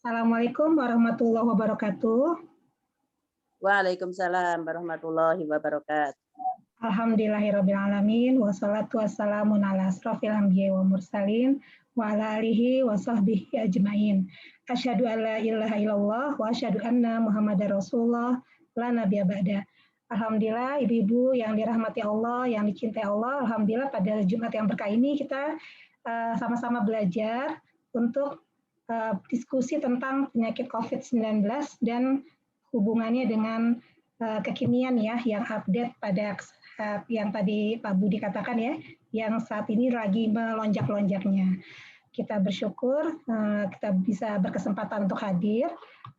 Assalamualaikum warahmatullahi wabarakatuh. Waalaikumsalam warahmatullahi wabarakatuh. Alhamdulillahirrabbilalamin. Wassalatu wassalamun ala asrofil anbiya wa mursalin wa ala alihi wa sahbihi ajmain. Asyhadu an la ilaha illallah wa asyhadu anna Muhammadar Rasulullah la nabiyya ba'da. Alhamdulillah ibu-ibu yang dirahmati Allah, yang dicintai Allah, alhamdulillah pada Jumat yang berkah ini kita sama-sama belajar untuk diskusi tentang penyakit COVID-19 dan hubungannya dengan kekinian ya, yang update pada yang tadi Pak Budi katakan ya, yang saat ini lagi melonjak-lonjaknya. Kita bersyukur kita bisa berkesempatan untuk hadir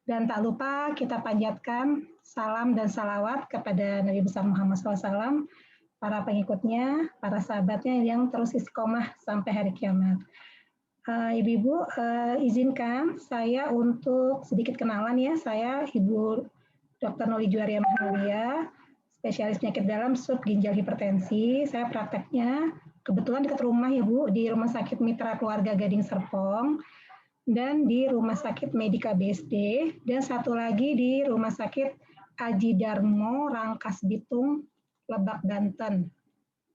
dan tak lupa kita panjatkan salam dan salawat kepada Nabi besar Muhammad SAW, para pengikutnya, para sahabatnya yang terus istiqomah sampai hari kiamat. Ibu-ibu, izinkan saya untuk sedikit kenalan ya. Saya Ibu Dr. Noli Juwaria Mahmulia, spesialis penyakit dalam sub ginjal hipertensi. Saya prakteknya kebetulan dekat rumah ya Bu, di Rumah Sakit Mitra Keluarga Gading Serpong dan di Rumah Sakit Medika BSD, dan satu lagi di Rumah Sakit Aji Darmo Rangkas Bitung Lebak Banten.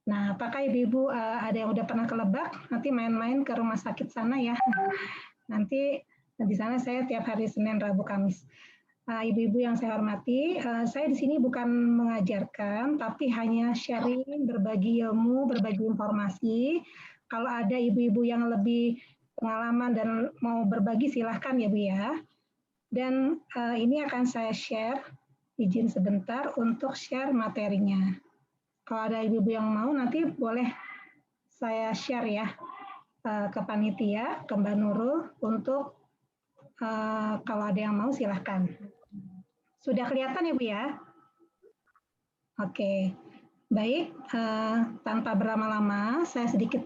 Nah, apakah ibu-ibu ada yang udah pernah ke Lebak? Nanti main-main ke rumah sakit sana ya. Nanti di sana saya tiap hari Senin, Rabu, Kamis. Ibu-ibu yang saya hormati, saya di sini bukan mengajarkan, tapi hanya sharing, berbagi ilmu, berbagi informasi. Kalau ada ibu-ibu yang lebih pengalaman dan mau berbagi, silahkan ya Bu ya. Dan ini akan saya share, izin sebentar untuk share materinya. Kalau ada ibu-ibu yang mau, nanti boleh saya share ya ke panitia, ke Mbak Nurul, untuk kalau ada yang mau silahkan. Sudah kelihatan ya Bu ya? Oke, baik. Tanpa berlama-lama, saya sedikit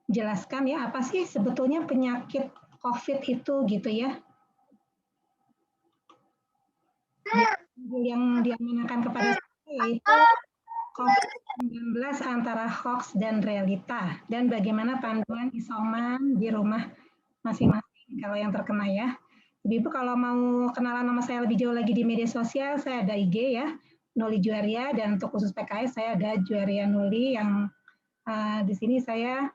jelaskan ya, apa sih sebetulnya penyakit COVID itu gitu ya. Yang diamanahkan kepada saya yaitu COVID-19 antara hoax dan realita, dan bagaimana panduan isoman di rumah masing-masing kalau yang terkena ya. Ibu kalau mau kenalan nama saya lebih jauh lagi di media sosial, saya ada IG ya, Noli Juwaria, dan untuk khusus PKS saya ada Juwaria Noli, yang di sini saya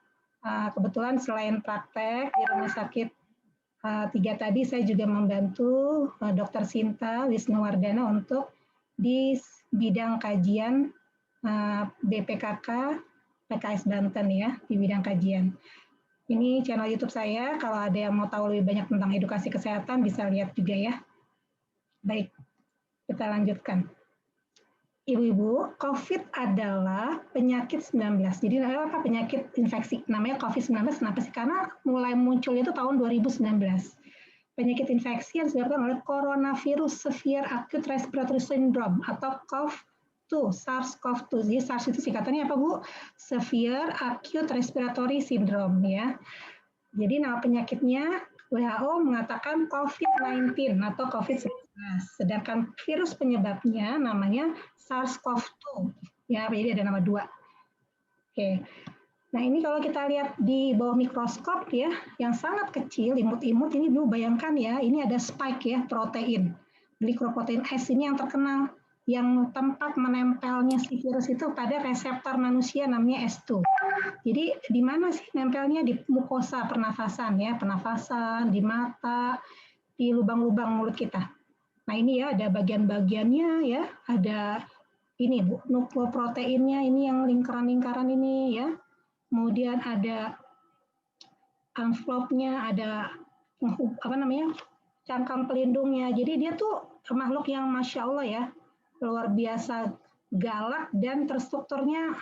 kebetulan selain praktek di rumah sakit 3 tadi, saya juga membantu Dr. Sinta Wisnuwardana untuk di bidang kajian BPKK PKS Banten ya, di bidang kajian. Ini channel YouTube saya, kalau ada yang mau tahu lebih banyak tentang edukasi kesehatan bisa lihat juga ya. Baik, kita lanjutkan. Ibu-ibu, COVID adalah penyakit 19. Jadi apa penyakit infeksi? Namanya COVID-19 kenapa sih? Karena mulai munculnya itu tahun 2019. Penyakit infeksi yang disebabkan oleh coronavirus severe acute respiratory syndrome atau COV-2, SARS-CoV-2. Jadi SARS itu singkatannya apa Bu? Severe acute respiratory syndrome ya. Jadi nama penyakitnya WHO mengatakan COVID-19 atau COVID-19. Sedangkan virus penyebabnya namanya SARS-CoV-2. Ya, jadi ada nama 2. Oke. Nah, ini kalau kita lihat di bawah mikroskop ya, yang sangat kecil, imut-imut, ini dulu bayangkan ya, ini ada spike ya, protein. Glikoprotein S ini yang terkenal, yang tempat menempelnya si virus itu pada reseptor manusia namanya S2. Jadi di mana sih nempelnya? Di mukosa pernafasan ya, pernafasan, di mata, di lubang-lubang mulut kita. Nah ini ya ada bagian-bagiannya ya, ada ini Bu, nukleoproteinnya, ini yang lingkaran-lingkaran ini ya. Kemudian ada envelope-nya, ada apa namanya, cangkang pelindungnya. Jadi dia tuh makhluk yang Masya Allah ya, luar biasa galak dan terstrukturnya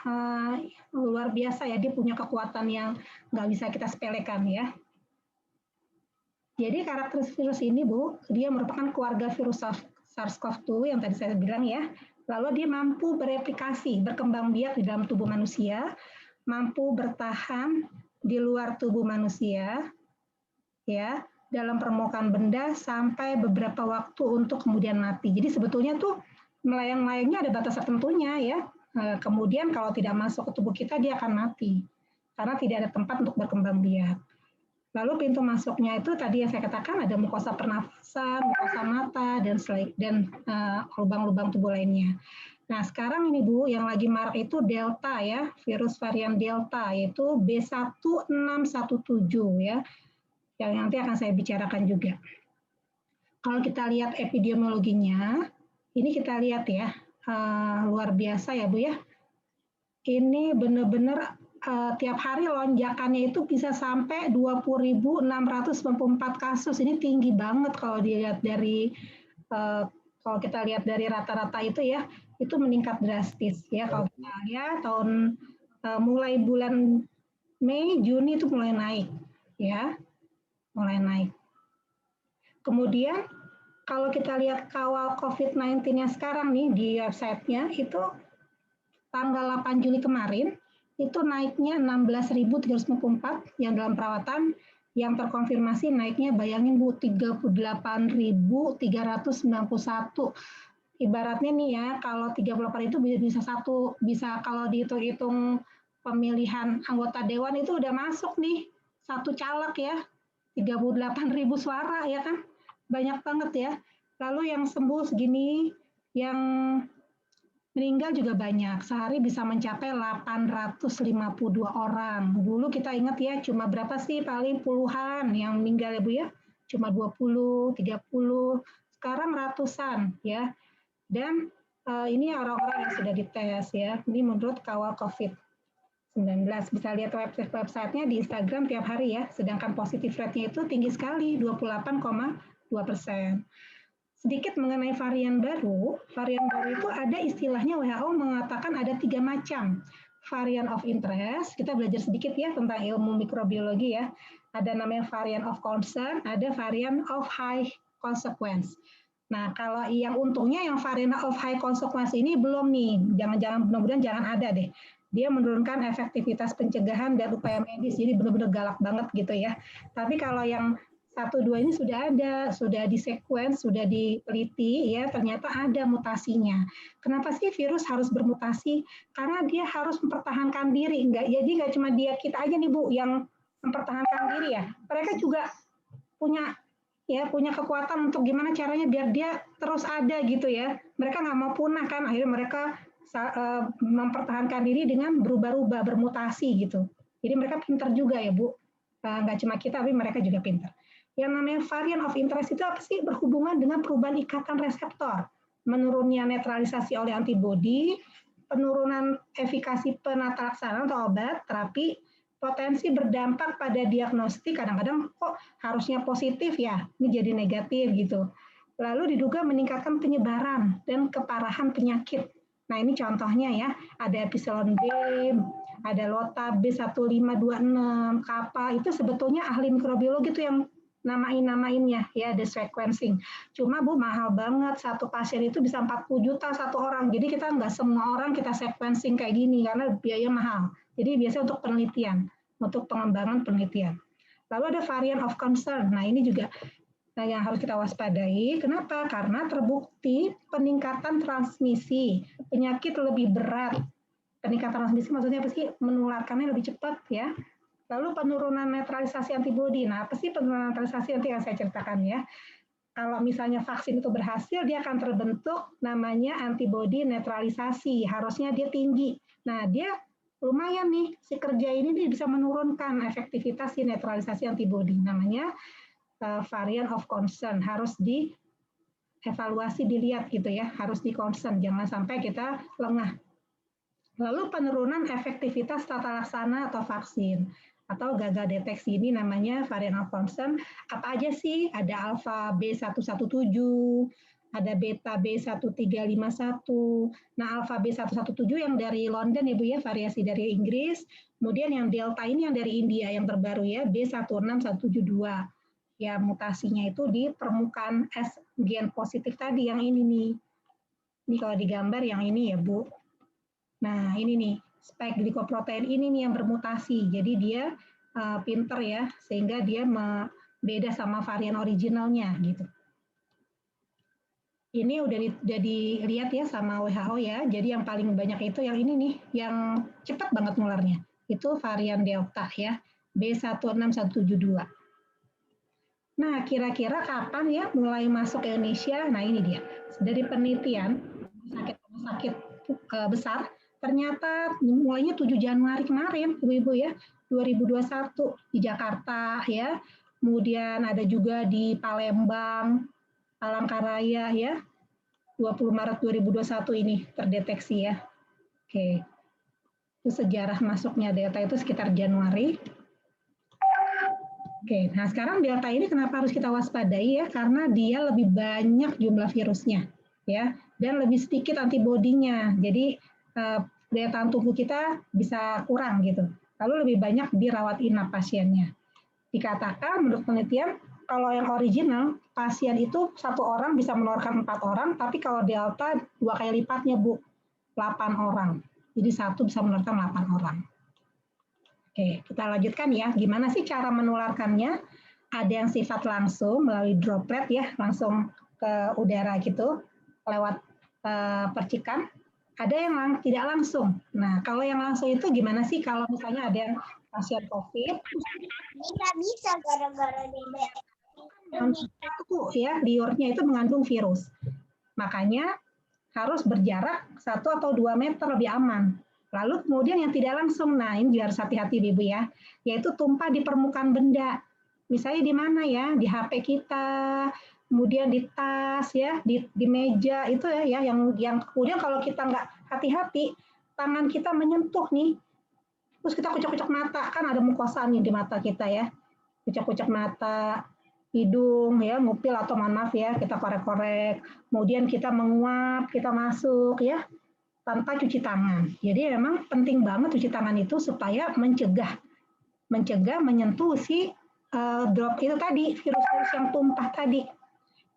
luar biasa ya. Dia punya kekuatan yang nggak bisa kita sepelekan ya. Jadi karakteristik virus ini Bu, dia merupakan keluarga virus SARS-CoV-2 yang tadi saya bilang ya. Lalu dia mampu bereplikasi, berkembang biak di dalam tubuh manusia, mampu bertahan di luar tubuh manusia, ya, dalam permukaan benda sampai beberapa waktu untuk kemudian mati. Jadi sebetulnya tuh melayang-layangnya ada batas tertentunya ya. Kemudian kalau tidak masuk ke tubuh kita dia akan mati karena tidak ada tempat untuk berkembang biak. Lalu pintu masuknya itu tadi yang saya katakan ada mukosa pernafasan, mukosa mata, dan lubang-lubang tubuh lainnya. Nah, sekarang ini Bu, yang lagi marak itu Delta ya, virus varian Delta, yaitu B1617 ya, yang nanti akan saya bicarakan juga. Kalau kita lihat epidemiologinya, ini kita lihat ya, luar biasa ya Bu ya. Ini benar-benar tiap hari lonjakannya itu bisa sampai 20.694 kasus. Ini tinggi banget kalau dilihat dari kalau kita lihat dari rata-rata itu ya, itu meningkat drastis ya. Kalau kita lihat tahun mulai bulan Mei, Juni itu mulai naik ya, mulai naik. Kemudian kalau kita lihat kawal COVID-19-nya sekarang nih di website-nya itu tanggal 8 Juli kemarin itu naiknya 16.354 yang dalam perawatan, yang terkonfirmasi naiknya bayangin Bu 38.391. Ibaratnya nih ya, kalau 38 itu bisa kalau dihitung-hitung pemilihan anggota dewan itu udah masuk nih satu caleg ya, 38.000 suara ya kan, banyak banget ya. Lalu yang sembuh segini, yang meninggal juga banyak, sehari bisa mencapai 852 orang. Dulu kita ingat ya, cuma berapa sih paling puluhan yang meninggal ya Bu ya? Cuma 20, 30, sekarang ratusan ya. Dan ini orang-orang yang sudah dites ya, ini menurut kawal COVID-19. Bisa lihat website-nya di Instagram tiap hari ya, sedangkan positif rate-nya itu tinggi sekali, 28,2%. Sedikit mengenai varian baru itu ada istilahnya WHO mengatakan ada 3 macam varian of interest. Kita belajar sedikit ya tentang ilmu mikrobiologi ya. Ada namanya varian of concern, ada varian of high consequence. Nah, kalau yang untungnya yang varian of high consequence ini belum nih, mudah-mudahan jangan ada deh. Dia menurunkan efektivitas pencegahan dan upaya medis, jadi benar-benar galak banget gitu ya. Tapi kalau yang 1, 2 ini sudah ada, sudah disequence, sudah diteliti, ya ternyata ada mutasinya. Kenapa sih virus harus bermutasi? Karena dia harus mempertahankan diri, jadi nggak cuma kita aja nih Bu yang mempertahankan diri ya. Mereka juga punya kekuatan untuk gimana caranya biar dia terus ada gitu ya. Mereka nggak mau punah kan, akhirnya mereka mempertahankan diri dengan berubah-ubah, bermutasi gitu. Jadi mereka pintar juga ya Bu. Nggak cuma kita, tapi mereka juga pintar. Yang namanya varian of interest itu apa sih? Berhubungan dengan perubahan ikatan reseptor, menurunnya netralisasi oleh antibodi, penurunan efikasi penata laksana atau obat, terapi, potensi berdampak pada diagnostik, kadang-kadang kok harusnya positif ya, ini jadi negatif gitu. Lalu diduga meningkatkan penyebaran dan keparahan penyakit. Nah ini contohnya ya, ada epsilon B, ada lota B1526, kappa, itu sebetulnya ahli mikrobiologi itu yang namainnya ya, ada sequencing. Cuma Bu mahal banget, satu pasien itu bisa 40 juta satu orang. Jadi kita nggak semua orang kita sequencing kayak gini karena biaya mahal. Jadi biasanya untuk penelitian, untuk pengembangan penelitian. Lalu ada varian of concern. Nah ini juga yang harus kita waspadai. Kenapa? Karena terbukti peningkatan transmisi penyakit lebih berat. Peningkatan transmisi maksudnya apa sih? Menularkannya lebih cepat ya. Lalu penurunan netralisasi antibodi. Nah, apa sih penurunan netralisasi nanti yang saya ceritakan ya. Kalau misalnya vaksin itu berhasil, dia akan terbentuk namanya antibodi netralisasi. Harusnya dia tinggi. Nah, dia lumayan nih, si kerja ini dia bisa menurunkan efektivitas si netralisasi antibodi. Namanya varian of concern. Harus dievaluasi, dilihat gitu ya. Harus di-concern, jangan sampai kita lengah. Lalu penurunan efektivitas tata laksana atau vaksin atau gagal deteksi, ini namanya varian of concern. Apa aja sih? Ada alfa B117, ada beta B1351. Nah, alfa B117 yang dari London ya Bu ya, variasi dari Inggris. Kemudian yang delta ini yang dari India yang terbaru ya, B16172. Ya, mutasinya itu di permukaan S gen positif tadi yang ini nih. Ini kalau digambar yang ini ya Bu. Nah, ini nih, spike glikoprotein ini nih yang bermutasi. Jadi dia pinter ya, sehingga dia beda sama varian originalnya gitu. Ini udah dilihat ya sama WHO ya. Jadi yang paling banyak itu yang ini nih, yang cepat banget nularnya. Itu varian Delta ya, B16172. Nah, kira-kira kapan ya mulai masuk ke Indonesia? Nah, ini dia. Dari penelitian sakit besar, ternyata mulainya 7 Januari kemarin, Ibu-ibu ya, 2021 di Jakarta ya. Kemudian ada juga di Palembang, Palangkaraya ya, 20 Maret 2021 ini terdeteksi ya. Oke. Itu sejarah masuknya Delta itu sekitar Januari. Oke, nah sekarang Delta ini kenapa harus kita waspadai ya? Karena dia lebih banyak jumlah virusnya, ya, dan lebih sedikit antibodinya. Jadi daya tahan tubuh kita bisa kurang gitu. Lalu lebih banyak dirawat inap pasiennya. Dikatakan menurut penelitian kalau yang original pasien itu 1 orang bisa menularkan 4 orang, tapi kalau Delta 2 kali lipatnya Bu, 8 orang. Jadi 1 bisa menularkan 8 orang. Oke, kita lanjutkan ya. Gimana sih cara menularkannya? Ada yang sifat langsung melalui droplet ya, langsung ke udara gitu, lewat percikan. Ada yang tidak langsung. Nah, kalau yang langsung itu gimana sih kalau misalnya ada yang pasien COVID? Nggak bisa gara-gara ya, liurnya itu mengandung virus. Makanya harus berjarak 1 atau 2 meter lebih aman. Lalu kemudian yang tidak langsung, nah ini harus hati-hati Ibu ya, yaitu tumpah di permukaan benda. Misalnya di mana ya, di HP kita, kemudian di tas ya, di meja itu ya, yang kemudian kalau kita nggak hati-hati, tangan kita menyentuh nih, terus kita kucek-kucek mata, kan ada mukosa nih di mata kita ya, kucek-kucek mata, hidung ya, ngupil atau mohon maaf ya, kita korek-korek, kemudian kita menguap, kita masuk ya, tanpa cuci tangan. Jadi memang penting banget cuci tangan itu supaya mencegah menyentuh si drop itu tadi, virus-virus yang tumpah tadi.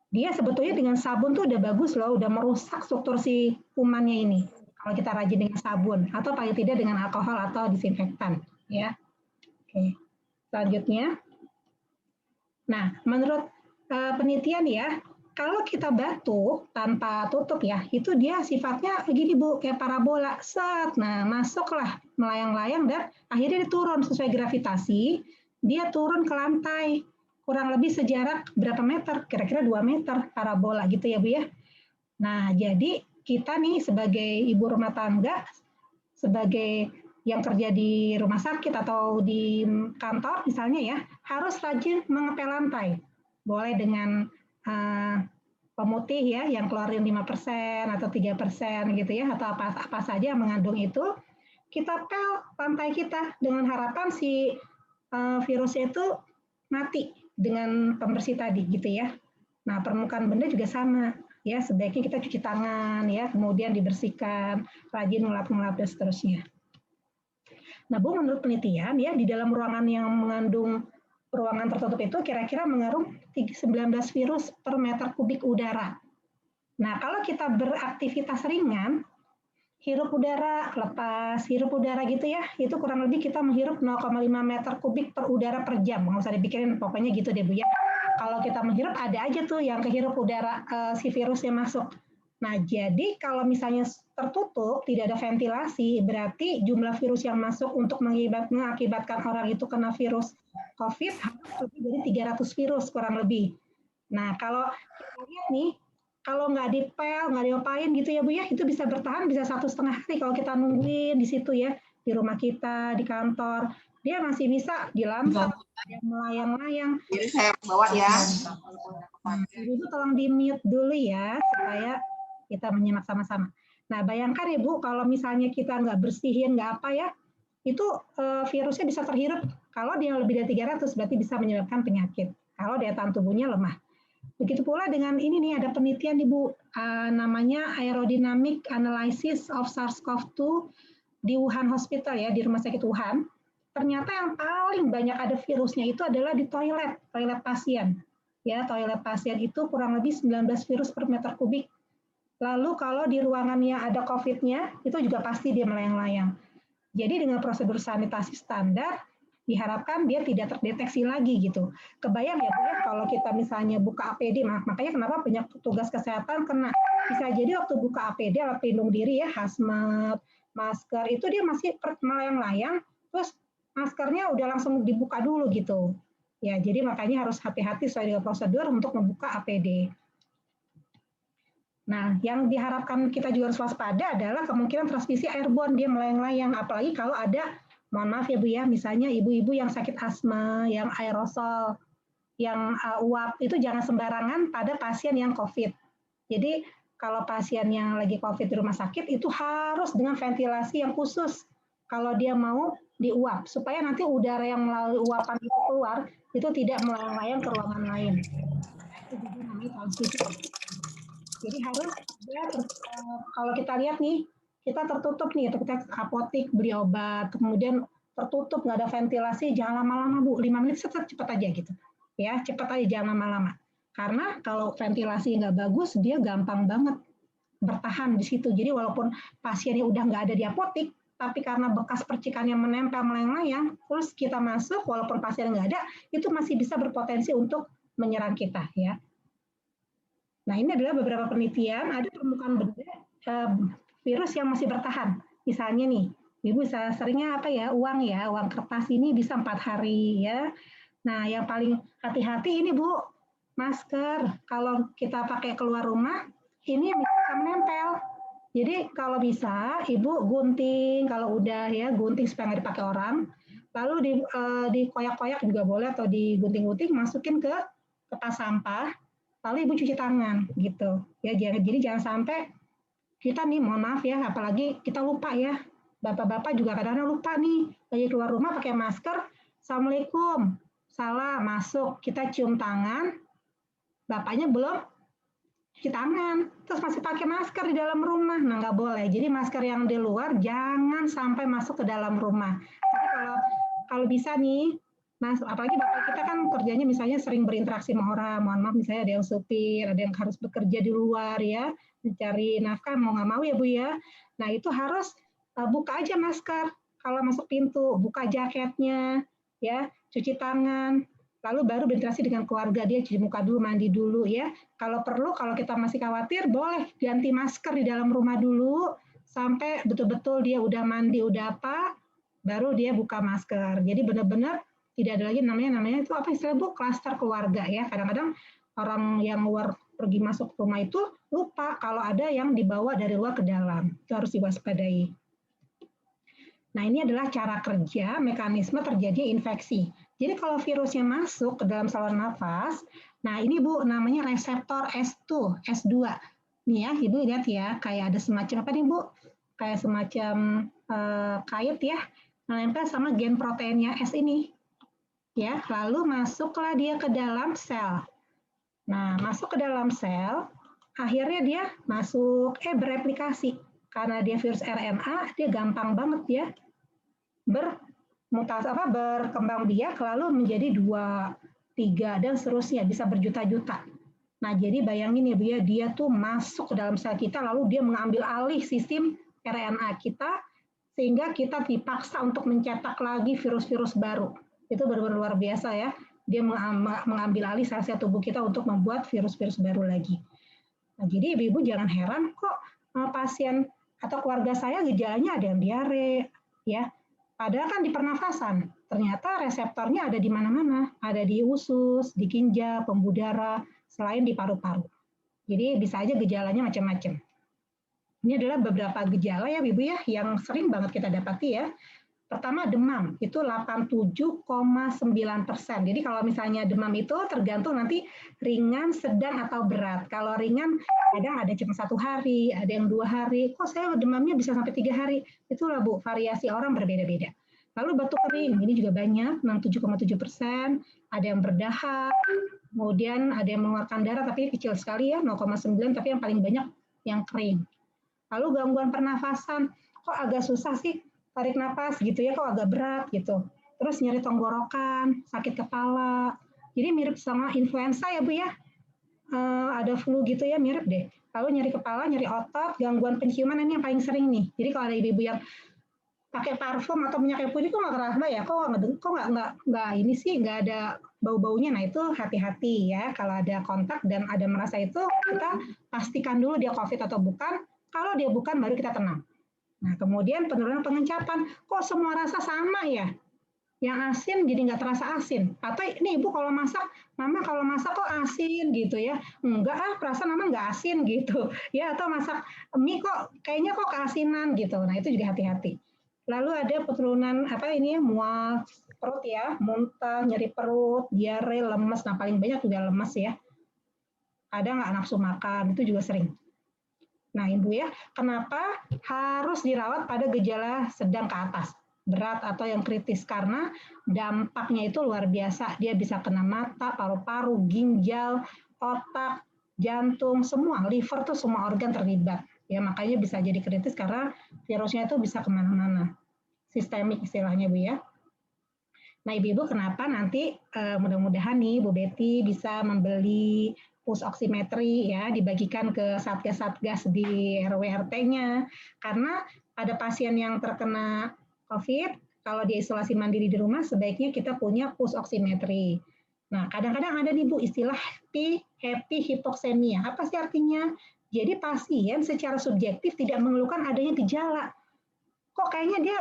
Dia sebetulnya dengan sabun tuh udah bagus loh, udah merusak struktur si kumannya ini. Kalau kita rajin dengan sabun atau paling tidak dengan alkohol atau disinfektan, ya. Oke. Selanjutnya. Nah, menurut penelitian ya, kalau kita batuk tanpa tutup ya, itu dia sifatnya begini Bu, kayak parabola. Set, nah masuklah melayang-layang dan akhirnya dia turun sesuai gravitasi, dia turun ke lantai. Kurang lebih sejarak berapa meter? Kira-kira 2 meter parabola gitu ya Bu ya. Nah, jadi kita nih sebagai ibu rumah tangga, sebagai yang kerja di rumah sakit atau di kantor misalnya ya, harus rajin mengepel lantai. Boleh dengan pemutih ya yang keluarin 5% atau 3% gitu ya, atau apa saja yang mengandung itu, kita pel lantai kita dengan harapan si virusnya itu mati dengan pembersih tadi gitu ya. Nah, permukaan benda juga sama ya, sebaiknya kita cuci tangan ya, kemudian dibersihkan, rajin ngelap-ngelap dan seterusnya. Nah, Bu, menurut penelitian ya di dalam ruangan yang mengandung ruangan tertutup itu kira-kira mengandung 19 virus per meter kubik udara. Nah, kalau kita beraktivitas ringan, hirup udara lepas, hirup udara gitu ya, itu kurang lebih kita menghirup 0,5 meter kubik per udara per jam. Nggak usah dipikirin, pokoknya gitu deh Bu ya. Kalau kita menghirup, ada aja tuh yang kehirup udara si virusnya masuk. Nah, jadi kalau misalnya tertutup, tidak ada ventilasi, berarti jumlah virus yang masuk untuk mengakibatkan orang itu kena virus COVID harus lebih dari 300 virus kurang lebih. Nah, kalau kita lihat nih, kalau nggak dipel, nggak diapain gitu ya Bu ya, itu bisa bertahan bisa 1,5 hari kalau kita nungguin di situ ya, di rumah kita, di kantor, dia masih bisa di lantai, yang melayang-layang. Jadi saya bawa ya. Ibu tolong di-mute dulu ya, supaya kita menyimak sama-sama. Nah, bayangkan ya Bu, kalau misalnya kita nggak bersihin, nggak apa ya, itu virusnya bisa terhirup. Kalau dia lebih dari 300, berarti bisa menyebabkan penyakit. Kalau daya tahan tubuhnya lemah. Begitu pula dengan ini nih, ada penelitian nih Bu, namanya Aerodynamic Analysis of SARS-CoV-2 di Wuhan Hospital ya, di Rumah Sakit Wuhan. Ternyata yang paling banyak ada virusnya itu adalah di toilet pasien. Ya, toilet pasien itu kurang lebih 19 virus per meter kubik. Lalu kalau di ruangannya ada COVID-nya, itu juga pasti dia melayang-layang. Jadi dengan prosedur sanitasi standar, diharapkan dia tidak terdeteksi lagi gitu. Kebayang ya Bu ya, kalau kita misalnya buka APD, makanya kenapa banyak petugas kesehatan kena. Bisa jadi waktu buka APD, alat pelindung diri ya, hazmat, masker, itu dia masih melayang-layang, terus maskernya udah langsung dibuka dulu gitu. Ya, jadi makanya harus hati-hati sesuai dengan prosedur untuk membuka APD. Nah, yang diharapkan kita juga harus waspada adalah kemungkinan transmisi airborne, dia melayang-layang, apalagi kalau ada, mohon maaf ya Bu ya, misalnya ibu-ibu yang sakit asma, yang aerosol, yang uap, itu jangan sembarangan pada pasien yang COVID. Jadi kalau pasien yang lagi COVID di rumah sakit itu harus dengan ventilasi yang khusus. Kalau dia mau diuap, supaya nanti udara yang melalui uapan itu keluar, itu tidak melayang-layang ke ruangan lain. Itu juga namanya transmisi. Jadi harus dia kalau kita lihat nih, kita tertutup nih, kita apotik beli obat, kemudian tertutup nggak ada ventilasi, jangan lama-lama Bu, 5 menit cepat aja gitu. Ya, cepat aja jangan lama-lama. Karena kalau ventilasi nggak bagus, dia gampang banget bertahan di situ. Jadi walaupun pasiennya udah nggak ada di apotik, tapi karena bekas percikan yang menempel melayang-layang, terus kita masuk, walaupun pasien nggak ada, itu masih bisa berpotensi untuk menyerang kita ya. Nah, ini adalah beberapa penelitian, ada permukaan benda virus yang masih bertahan. Misalnya nih, Ibu bisa seringnya apa ya, uang kertas ini bisa 4 hari ya. Nah, yang paling hati-hati ini Bu, masker. Kalau kita pakai keluar rumah, ini bisa menempel. Jadi kalau bisa, Ibu gunting, kalau udah ya gunting supaya nggak dipakai orang, lalu dikoyak-koyak juga boleh atau digunting-gunting, masukin ke kertas sampah, lalu Ibu cuci tangan gitu ya. Jadi jangan sampai kita nih, mohon maaf ya, apalagi kita lupa ya, bapak-bapak juga kadang-kadang lupa nih, lagi keluar rumah pakai masker, assalamualaikum, salah masuk, kita cium tangan, bapaknya belum cuci tangan, terus masih pakai masker di dalam rumah, nah nggak boleh. Jadi masker yang di luar jangan sampai masuk ke dalam rumah. Tapi kalau bisa nih, Mas, apalagi bapak kita kan kerjanya misalnya sering berinteraksi sama orang, mohon maaf misalnya ada yang supir, ada yang harus bekerja di luar ya, mencari nafkah mau nggak mau ya Bu ya. Nah itu harus buka aja masker, kalau masuk pintu, buka jaketnya, ya, cuci tangan, lalu baru berinteraksi dengan keluarga, dia cuci muka dulu, mandi dulu ya. Kalau perlu, kalau kita masih khawatir, boleh ganti masker di dalam rumah dulu, sampai betul-betul dia udah mandi, udah apa, baru dia buka masker. Jadi benar-benar tidak ada lagi namanya itu apa istilah Bu, klaster keluarga ya. Kadang-kadang orang yang luar pergi masuk rumah itu lupa kalau ada yang dibawa dari luar ke dalam. Itu harus diwaspadai. Nah, ini adalah cara kerja mekanisme terjadi infeksi. Jadi kalau virusnya masuk ke dalam saluran nafas, nah ini Bu namanya reseptor S2, S2. Nih ya, Ibu lihat ya, kayak ada semacam apa nih Bu? Kayak semacam kait ya, menempel sama gen proteinnya S ini. Ya, lalu masuklah dia ke dalam sel. Nah, masuk ke dalam sel, akhirnya dia masuk bereplikasi. Karena dia virus RNA, dia gampang banget ya berkembang biak lalu menjadi 2, 3 dan seterusnya, bisa berjuta-juta. Nah, jadi bayangin ya Bu ya, dia tuh masuk ke dalam sel kita lalu dia mengambil alih sistem RNA kita sehingga kita dipaksa untuk mencetak lagi virus-virus baru. Itu benar-benar luar biasa ya. Dia mengambil alih sel-sel tubuh kita untuk membuat virus-virus baru lagi. Nah, jadi ibu-ibu jangan heran kok pasien atau keluarga saya gejalanya ada yang diare, ya. Padahal kan di pernafasan, ternyata reseptornya ada di mana-mana, ada di usus, di ginjal, pembuluh darah, selain di paru-paru. Jadi bisa aja gejalanya macam-macam. Ini adalah beberapa gejala ya Ibu ya, yang sering banget kita dapati ya. Pertama demam, itu 87,9%. Jadi kalau misalnya demam itu tergantung nanti ringan, sedang, atau berat. Kalau ringan kadang ada cuma 1 hari, ada yang 2 hari. Kok saya demamnya bisa sampai 3 hari? Itulah Bu, variasi orang berbeda-beda. Lalu batuk kering, ini juga banyak, 67,7%. Ada yang berdahak, kemudian ada yang mengeluarkan darah, tapi kecil sekali ya, 0,9, tapi yang paling banyak yang kering. Lalu gangguan pernafasan, kok agak susah sih tarik nafas gitu ya, kok agak berat gitu. Terus nyeri tenggorokan, sakit kepala. Jadi mirip sama influenza ya Bu ya. Ada flu gitu ya, mirip deh. Lalu nyeri kepala, nyeri otot, gangguan penciuman, ini yang paling sering nih. Jadi kalau ada ibu-ibu yang pakai parfum atau minyak kayu putih kok nggak kerasa ya, kok nggak ini sih, nggak ada bau-baunya. Nah itu hati-hati ya, kalau ada kontak dan ada merasa itu, kita pastikan dulu dia COVID atau bukan. Kalau dia bukan, baru kita tenang. Nah, kemudian penurunan pengencapan. Kok semua rasa sama ya? Yang asin jadi nggak terasa asin. Atau ini ibu kalau masak, mama kalau masak kok asin gitu ya. Enggak perasaan mama nggak asin gitu. Ya atau masak mie kok kayaknya kok keasinan gitu. Nah itu juga hati-hati. Lalu ada penurunan mual perut ya, muntah, nyeri perut, diare, lemes. Nah paling banyak juga lemes ya. Ada nggak nafsu makan, itu juga sering. Nah ibu ya, kenapa harus dirawat pada gejala sedang ke atas? Berat atau yang kritis karena dampaknya itu luar biasa. Dia bisa kena mata, paru-paru, ginjal, otak, jantung, semua liver tuh semua organ terlibat. Ya makanya bisa jadi kritis karena virusnya itu bisa kemana-mana. Sistemik istilahnya Bu ya. Nah ibu-ibu kenapa nanti mudah-mudahan nih Bu Betty bisa membeli pulse oximetry ya dibagikan ke satgas-satgas di RW RT-nya karena pada pasien yang terkena COVID kalau dia isolasi mandiri di rumah sebaiknya kita punya pulse oximetry. Nah kadang-kadang ada nih Bu istilah happy hypoxemia. Apa sih artinya? Jadi pasien secara subjektif tidak mengeluhkan adanya gejala. Kok kayaknya dia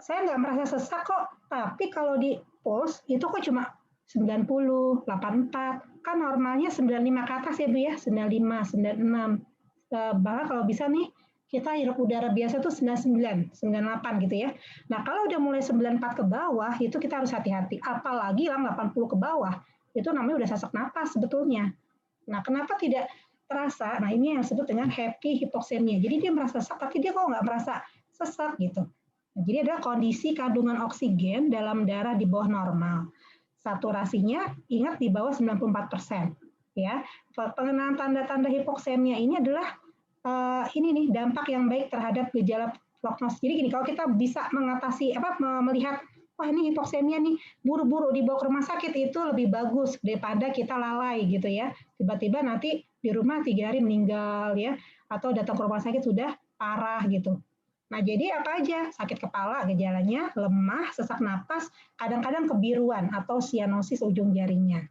saya nggak merasa sesak kok, tapi kalau di pulse itu kok cuma 90, 84, kan normalnya 95 ke atas ya Bu ya, 95, 96. Bahkan kalau bisa nih kita hirup udara biasa tuh 99, 98 gitu ya. Nah kalau udah mulai 94 ke bawah itu kita harus hati-hati, apalagi yang 80 ke bawah, itu namanya udah sesak napas sebetulnya. Nah kenapa tidak terasa? Nah ini yang disebut dengan happy hypoxemia. Jadi dia merasa sesak, tapi dia kok nggak merasa sesak gitu. Nah, jadi adalah kondisi kandungan oksigen dalam darah di bawah normal. Saturasinya ingat di bawah 94%. Ya, pengenalan tanda-tanda hipoksemia ini adalah ini nih dampak yang baik terhadap gejala prognosis. Jadi gini, kalau kita bisa mengatasi melihat wah ini hipoksemia nih, buru-buru dibawa ke rumah sakit itu lebih bagus daripada kita lalai gitu ya. Tiba-tiba nanti di rumah 3 hari meninggal ya, atau datang ke rumah sakit sudah parah gitu. Nah, jadi apa aja? Sakit kepala gejalanya, lemah, sesak napas, kadang-kadang kebiruan atau sianosis ujung jarinya.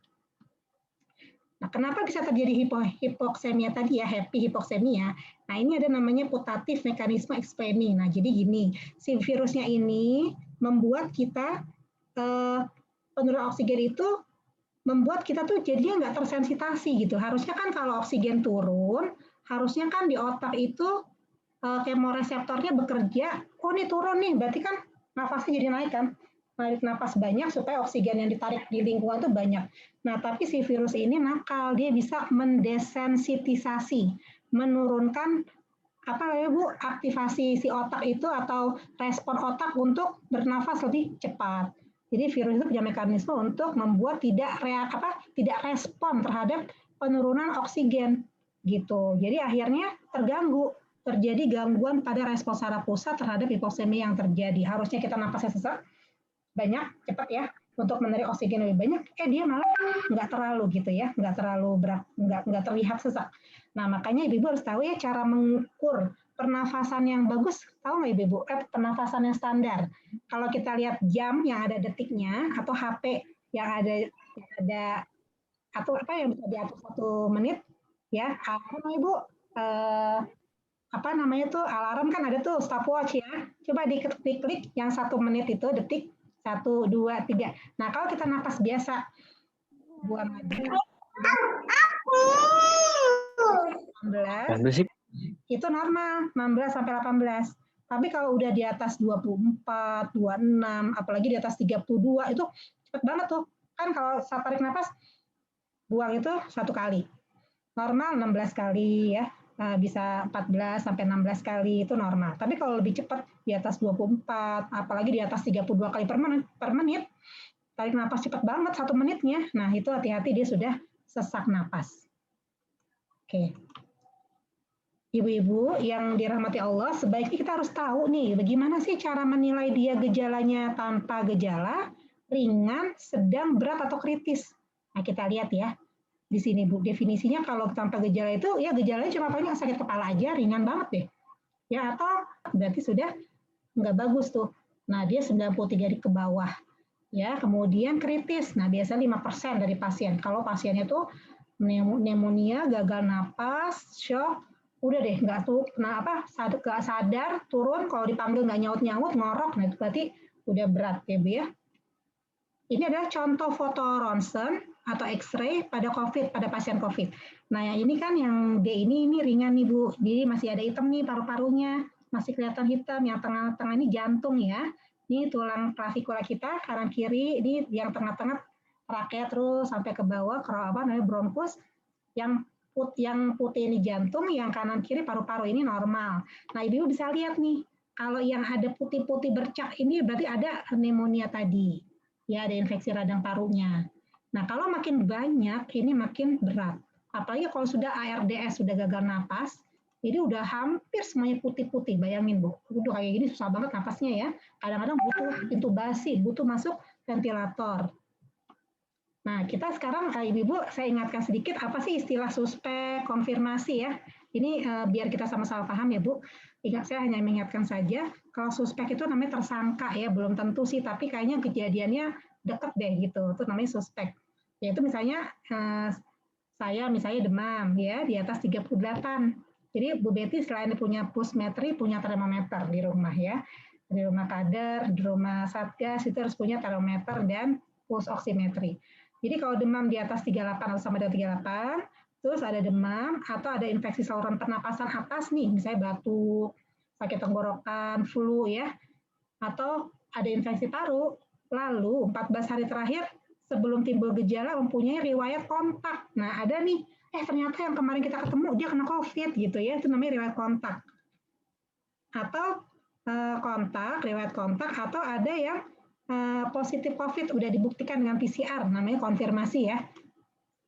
Nah, kenapa bisa terjadi hipoksemia tadi ya, happy hipoksemia? Nah, ini ada namanya putatif mekanisme explaining. Nah, jadi gini, si virusnya ini membuat kita penurunan oksigen itu membuat kita tuh jadinya nggak tersensitasi gitu. Harusnya kan kalau oksigen turun, harusnya kan di otak itu kemoreseptornya bekerja, oh ini turun nih, berarti kan nafasnya jadi naik kan, narik napas banyak supaya oksigen yang ditarik di lingkungan itu banyak. Nah, tapi si virus ini nakal, dia bisa mendesensitisasi, menurunkan aktivasi si otak itu atau respon otak untuk bernafas lebih cepat. Jadi virus itu punya mekanisme untuk membuat tidak respon terhadap penurunan oksigen gitu. Jadi akhirnya terjadi gangguan pada respon saraf pusat terhadap hipoksemia yang terjadi. Harusnya kita napasnya sesak, banyak, cepat ya, untuk menarik oksigen lebih banyak, dia malah nggak terlalu gitu ya, nggak terlalu berat, nggak terlihat sesak. Nah makanya ibu harus tahu ya cara mengukur pernafasan yang bagus, tahu nggak ibu? Pernafasan yang standar. Kalau kita lihat jam yang ada detiknya atau HP yang ada atau yang bisa diatur 1 menit, ya, apa ibu? Alarm kan ada tuh stopwatch ya. Coba diklik yang 1 menit itu detik 1, 2, 3. Nah kalau kita napas biasa buang aja 16 itu normal 16 sampai 18. Tapi kalau udah di atas 24, 26, apalagi di atas 32 itu cepet banget tuh. Kan kalau saat tarik napas buang itu 1 kali. Normal 16 kali ya. Bisa 14 sampai 16 kali itu normal. Tapi kalau lebih cepat di atas 24, apalagi di atas 32 kali per menit, tarik napas cepat banget 1 menitnya. Nah, itu hati-hati dia sudah sesak napas. Oke. Ibu-ibu yang dirahmati Allah, sebaiknya kita harus tahu nih, bagaimana sih cara menilai dia gejalanya tanpa gejala, ringan, sedang, berat, atau kritis. Nah, kita lihat ya. Di sini Bu, definisinya kalau tanpa gejala itu ya gejalanya cuma paling sakit kepala aja, ringan banget deh. Ya atau berarti sudah nggak bagus tuh. Nah dia 93 ke bawah. Ya kemudian kritis. Nah biasa 5% dari pasien. Kalau pasiennya tuh pneumonia, gagal napas, shock, udah deh nggak tuh, gak sadar, turun, kalau dipanggil nggak nyaut-nyaut, ngorok, nah itu berarti udah berat ya Bu ya. Ini adalah contoh foto ronsen atau X-ray pada COVID, pada pasien COVID. Nah, yang ini kan yang D ini ringan nih Bu, jadi masih ada hitam nih paru-parunya, masih kelihatan hitam. Yang tengah-tengah ini jantung ya. Ini tulang klavikula kita, kanan kiri, ini yang tengah-tengah rakyat terus sampai ke bawah, ke apa namanya bronkus. Yang putih ini jantung, yang kanan kiri paru-paru ini normal. Nah, Ibu bisa lihat nih, kalau yang ada putih-putih bercak ini berarti ada pneumonia tadi. Ya, ada infeksi radang parunya. Nah, kalau makin banyak, ini makin berat. Apalagi kalau sudah ARDS, sudah gagal napas, ini udah hampir semuanya putih-putih. Bayangin, Bu. Udah kayak gini susah banget napasnya ya. Kadang-kadang butuh intubasi, butuh masuk ventilator. Nah, kita sekarang, Ibu-Ibu, saya ingatkan sedikit apa sih istilah suspek, konfirmasi ya. Ini biar kita sama-sama paham ya, Bu. Ingat, saya hanya mengingatkan saja, kalau suspek itu namanya tersangka ya, belum tentu sih, tapi kayaknya kejadiannya deket deh gitu, itu namanya suspek. Yaitu misalnya saya misalnya demam ya di atas 38. Jadi Bu Betty selain punya pusmetri, punya termometer di rumah ya. Di rumah kader, di rumah satgas itu harus punya termometer dan pulse oximetry. Jadi kalau demam di atas 38 atau sama dengan 38, terus ada demam atau ada infeksi saluran pernapasan atas nih, misalnya batuk, sakit tenggorokan, flu ya, atau ada infeksi paru, lalu 14 hari terakhir sebelum timbul gejala mempunyai riwayat kontak. Nah, ada nih, ternyata yang kemarin kita ketemu dia kena COVID gitu ya, itu namanya riwayat kontak. Atau riwayat kontak, atau ada yang positif COVID udah dibuktikan dengan PCR, namanya konfirmasi ya.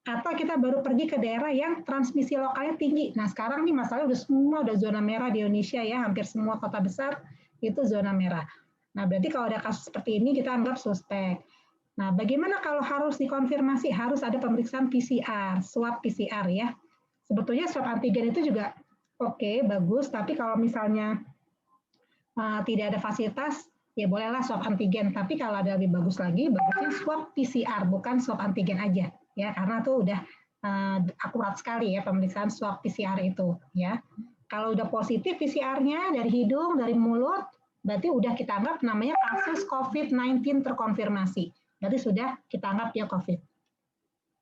Atau kita baru pergi ke daerah yang transmisi lokalnya tinggi. Nah, sekarang nih masalahnya udah zona merah di Indonesia ya, hampir semua kota besar itu zona merah. Nah, berarti kalau ada kasus seperti ini kita anggap suspek. Nah, bagaimana kalau harus dikonfirmasi? Harus ada pemeriksaan PCR, swab PCR ya. Sebetulnya swab antigen itu juga oke, bagus, tapi kalau misalnya tidak ada fasilitas, ya bolehlah swab antigen. Tapi kalau ada lebih bagus lagi, bagusnya swab PCR, bukan swab antigen aja. Ya, karena itu udah akurat sekali ya pemeriksaan swab PCR itu. Ya, kalau udah positif PCR-nya dari hidung, dari mulut, berarti udah kita anggap namanya kasus COVID-19 terkonfirmasi. Berarti sudah kita anggap dia COVID.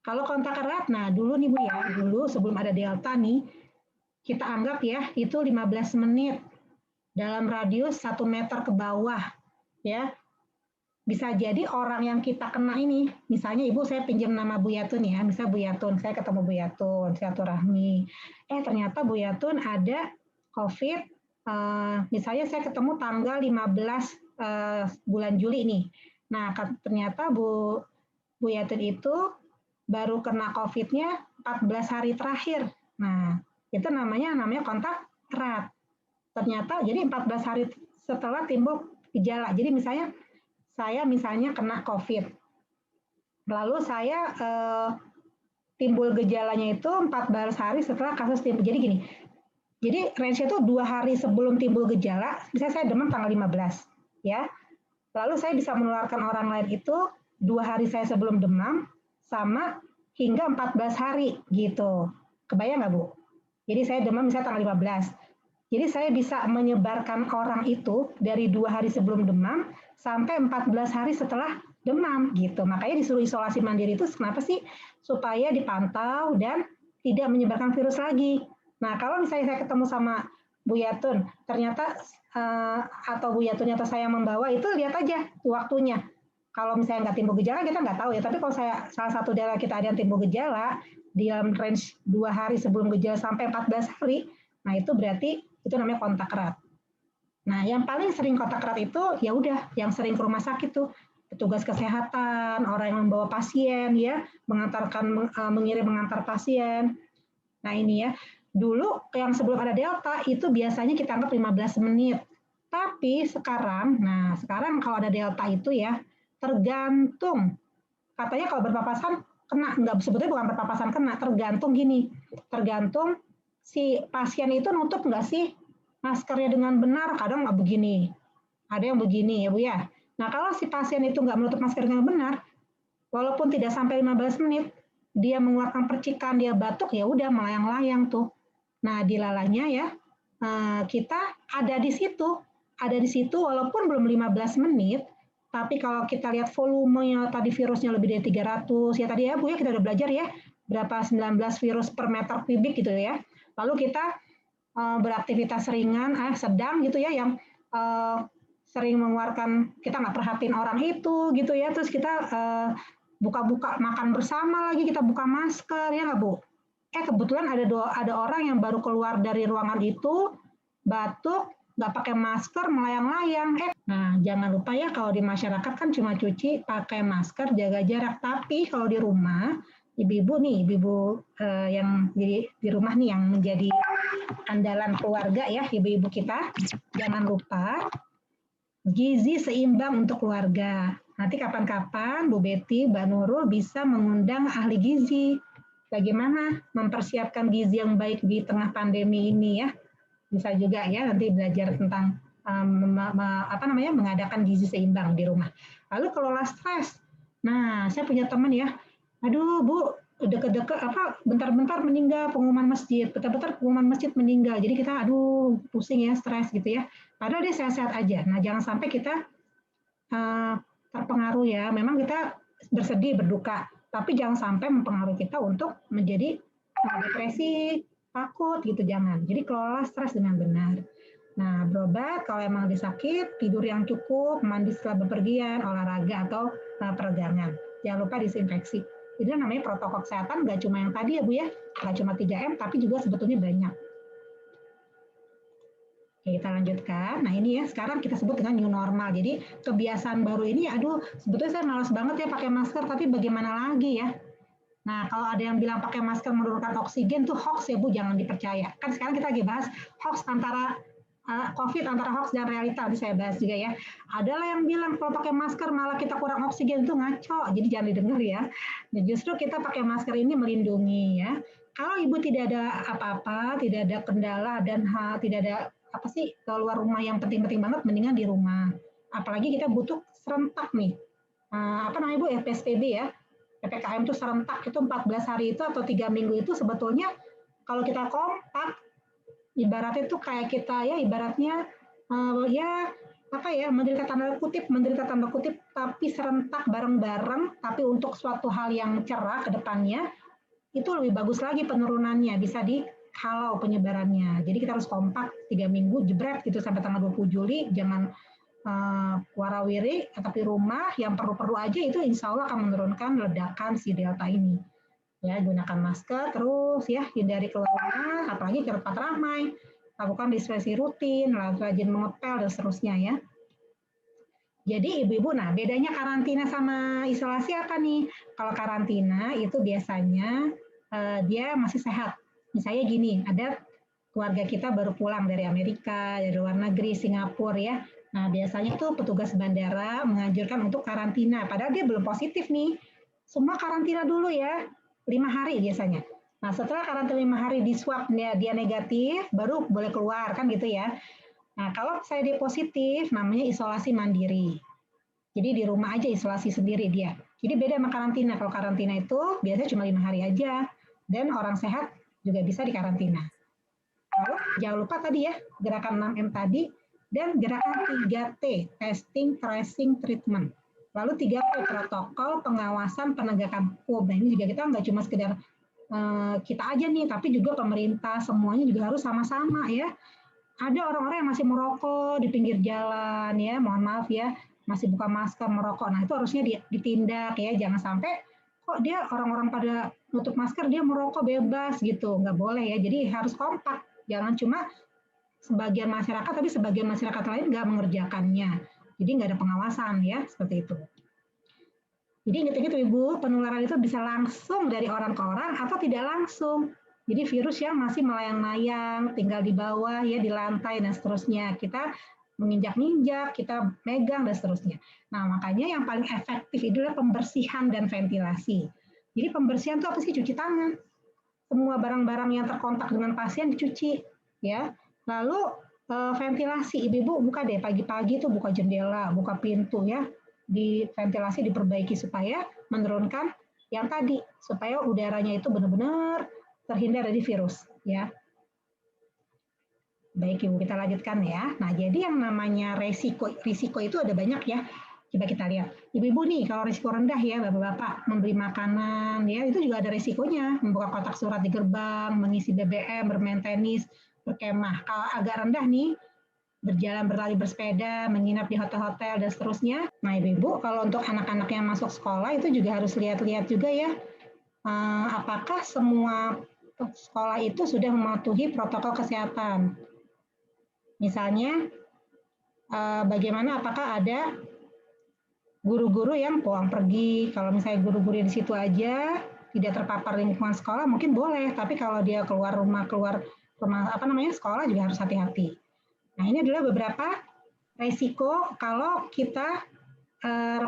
Kalau kontak erat, nah dulu nih Bu ya, dulu sebelum ada Delta nih, kita anggap ya itu 15 menit dalam radius 1 meter ke bawah ya. Bisa jadi orang yang kita kena ini, misalnya Ibu saya pinjam nama Bu Yatun ya, misalnya Bu Yatun, saya ketemu Bu Yatun, silaturahmi. Ternyata Bu Yatun ada COVID, misalnya saya ketemu tanggal 15 bulan Juli nih. Nah, ternyata Bu Yatun itu baru kena COVID-nya 14 hari terakhir. Nah, itu namanya kontak erat. Ternyata jadi 14 hari setelah timbul gejala. Jadi saya misalnya kena COVID. Lalu saya timbul gejalanya itu 14 hari setelah kasus timbul. Jadi gini, jadi range itu 2 hari sebelum timbul gejala, misalnya saya demam tanggal 15, ya. Lalu saya bisa menularkan orang lain itu 2 hari saya sebelum demam, sama hingga 14 hari gitu. Kebayang nggak Bu? Jadi saya demam misalnya tanggal 15. Jadi saya bisa menyebarkan orang itu dari 2 hari sebelum demam sampai 14 hari setelah demam gitu. Makanya disuruh isolasi mandiri itu kenapa sih? Supaya dipantau dan tidak menyebarkan virus lagi. Nah, kalau misalnya saya ketemu sama Bu Yatun, ternyata atau Bu Yatun atau saya membawa, itu lihat aja waktunya. Kalau misalnya nggak timbul gejala, kita nggak tahu ya. Tapi kalau salah satu daerah kita ada yang timbul gejala, di dalam range 2 hari sebelum gejala sampai 14 hari, nah itu berarti itu namanya kontak erat. Nah, yang paling sering kontak erat itu ya udah yang sering ke rumah sakit tuh petugas kesehatan, orang yang membawa pasien ya, mengantar pasien. Nah, ini ya. Dulu yang sebelum ada Delta itu biasanya kita anggap 15 menit. Tapi sekarang kalau ada Delta itu ya tergantung. Katanya kalau berpapasan kena, sebetulnya bukan berpapasan kena, tergantung gini. Tergantung si pasien itu nutup nggak sih maskernya dengan benar, kadang nggak begini. Ada yang begini ya Bu ya. Nah, kalau si pasien itu nggak menutup masker dengan benar, walaupun tidak sampai 15 menit, dia mengeluarkan percikan, dia batuk, ya udah melayang-layang tuh. Nah, dilalanya ya, kita ada di situ walaupun belum 15 menit, Tapi kalau kita lihat volumenya tadi virusnya lebih dari 300, ya tadi ya Bu ya kita udah belajar ya, berapa 19 virus per meter kubik gitu ya. Lalu kita beraktivitas ringan, sedang gitu ya, yang sering mengeluarkan, kita nggak perhatiin orang itu gitu ya, terus kita buka-buka makan bersama lagi, kita buka masker ya nggak Bu? Kebetulan ada orang yang baru keluar dari ruangan itu, batuk, nggak pakai masker, melayang-layang. Nah, jangan lupa ya kalau di masyarakat kan cuma cuci, pakai masker, jaga jarak. Tapi kalau di rumah, ibu-ibu nih, ibu-ibu yang di rumah nih yang menjadi andalan keluarga ya, ibu-ibu kita, jangan lupa gizi seimbang untuk keluarga. Nanti kapan-kapan Bu Betty, Mbak Nurul bisa mengundang ahli gizi. Bagaimana mempersiapkan gizi yang baik di tengah pandemi ini ya. Bisa juga ya nanti belajar tentang mengadakan gizi seimbang di rumah. Lalu kelola stres. Nah, saya punya teman ya, aduh Bu, deket-deket bentar-bentar meninggal pengumuman masjid, bentar-bentar pengumuman masjid meninggal. Jadi kita aduh pusing ya, stres gitu ya. Padahal dia sehat-sehat aja. Nah, jangan sampai kita terpengaruh ya. Memang kita bersedih, berduka, tapi jangan sampai mempengaruhi kita untuk menjadi depresi, takut gitu, jangan. Jadi kelola stres dengan benar. Nah, berobat kalau emang sakit, tidur yang cukup, mandi setelah bepergian, olahraga atau peregangan. Jangan lupa disinfeksi. Itu namanya protokol kesehatan, nggak cuma yang tadi ya Bu ya, nggak cuma 3M, tapi juga sebetulnya banyak. Oke, kita lanjutkan. Nah ini ya, sekarang kita sebut dengan new normal. Jadi kebiasaan baru ini, aduh sebetulnya saya malas banget ya pakai masker, tapi bagaimana lagi ya? Nah, kalau ada yang bilang pakai masker menurunkan oksigen tuh hoax ya Bu, jangan dipercaya. Kan sekarang kita lagi bahas hoax antara COVID, antara hoax dan realita, tadi saya bahas juga ya. Adalah yang bilang kalau pakai masker malah kita kurang oksigen, itu ngaco, jadi jangan didengar ya. Nah, justru kita pakai masker ini melindungi ya. Kalau Ibu tidak ada apa-apa, tidak ada kendala dan tidak ada keluar rumah yang penting-penting banget, mendingan di rumah. Apalagi kita butuh serentak nih. Bu ya, PSBB ya. PPKM itu serentak itu 14 hari itu atau 3 minggu itu sebetulnya kalau kita kompak ibaratnya itu kayak kita ya ibaratnya menderita tanda kutip tapi serentak bareng-bareng, tapi untuk suatu hal yang cerah ke depannya itu lebih bagus lagi penurunannya, bisa dihalau penyebarannya. Jadi kita harus kompak 3 minggu jebret gitu sampai tanggal 20 Juli, jangan warawiri, tapi rumah yang perlu-perlu aja itu insya Allah akan menurunkan ledakan si Delta ini. Ya, gunakan masker terus ya, hindari keluar rumah, apalagi ke tempat ramai, lakukan disinfeksi rutin, rajin mengepel dan seterusnya ya. Jadi ibu-ibu, nah bedanya karantina sama isolasi apa nih? Kalau karantina itu biasanya dia masih sehat. Misalnya gini, ada keluarga kita baru pulang dari Amerika, dari luar negeri, Singapura ya. Nah, biasanya tuh petugas bandara menganjurkan untuk karantina, padahal dia belum positif nih. Semua karantina dulu ya, 5 hari biasanya. Nah, setelah karantina 5 hari di swab dia negatif, baru boleh keluar kan gitu ya. Nah, kalau saya dia positif, namanya isolasi mandiri. Jadi di rumah aja isolasi sendiri dia. Jadi beda sama karantina. Kalau karantina itu biasanya cuma 5 hari aja, dan orang sehat juga bisa dikarantina. Lalu jangan lupa tadi ya, gerakan 6M tadi, dan gerakan 3T, testing, tracing, treatment. Lalu 3P, protokol, pengawasan, penegakan hukum. Nah ini juga kita nggak cuma sekedar kita aja nih, tapi juga pemerintah, semuanya juga harus sama-sama ya. Ada orang-orang yang masih merokok di pinggir jalan ya, mohon maaf ya, masih buka masker, merokok. Nah itu harusnya ditindak ya, jangan sampai kok dia orang-orang pada nutup masker, dia merokok bebas gitu, nggak boleh ya. Jadi harus kompak, jangan cuma sebagian masyarakat, tapi sebagian masyarakat lain nggak mengerjakannya. Jadi nggak ada pengawasan ya, seperti itu. Jadi ingat-ingat Ibu, penularan itu bisa langsung dari orang ke orang atau tidak langsung. Jadi virus yang masih melayang-layang, tinggal di bawah, ya di lantai dan seterusnya. Kita menginjak-injak, kita megang dan seterusnya. Nah makanya yang paling efektif itu adalah pembersihan dan ventilasi. Jadi pembersihan itu apa sih? Cuci tangan. Semua barang-barang yang terkontak dengan pasien dicuci, ya. Lalu ventilasi, ibu-ibu buka deh pagi-pagi tuh buka jendela, buka pintu ya, di ventilasi diperbaiki supaya menurunkan yang tadi, supaya udaranya itu benar-benar terhindar dari virus ya. Baik Ibu, kita lanjutkan ya. Nah jadi yang namanya risiko itu ada banyak ya. Coba kita lihat. Ibu-ibu nih, kalau risiko rendah ya, bapak-bapak membeli makanan, ya itu juga ada risikonya. Membuka kotak surat di gerbang, mengisi BBM, bermain tenis, berkemah. Kalau agak rendah nih, berjalan, berlari, bersepeda, menginap di hotel-hotel, dan seterusnya. Nah, ibu-ibu, kalau untuk anak-anak yang masuk sekolah itu juga harus lihat-lihat juga ya, apakah semua sekolah itu sudah mematuhi protokol kesehatan. Misalnya, bagaimana apakah ada guru-guru yang pulang pergi, kalau misalnya guru-guru di situ aja tidak terpapar lingkungan sekolah mungkin boleh, tapi kalau dia keluar rumah sekolah juga harus hati-hati. Nah, ini adalah beberapa resiko kalau kita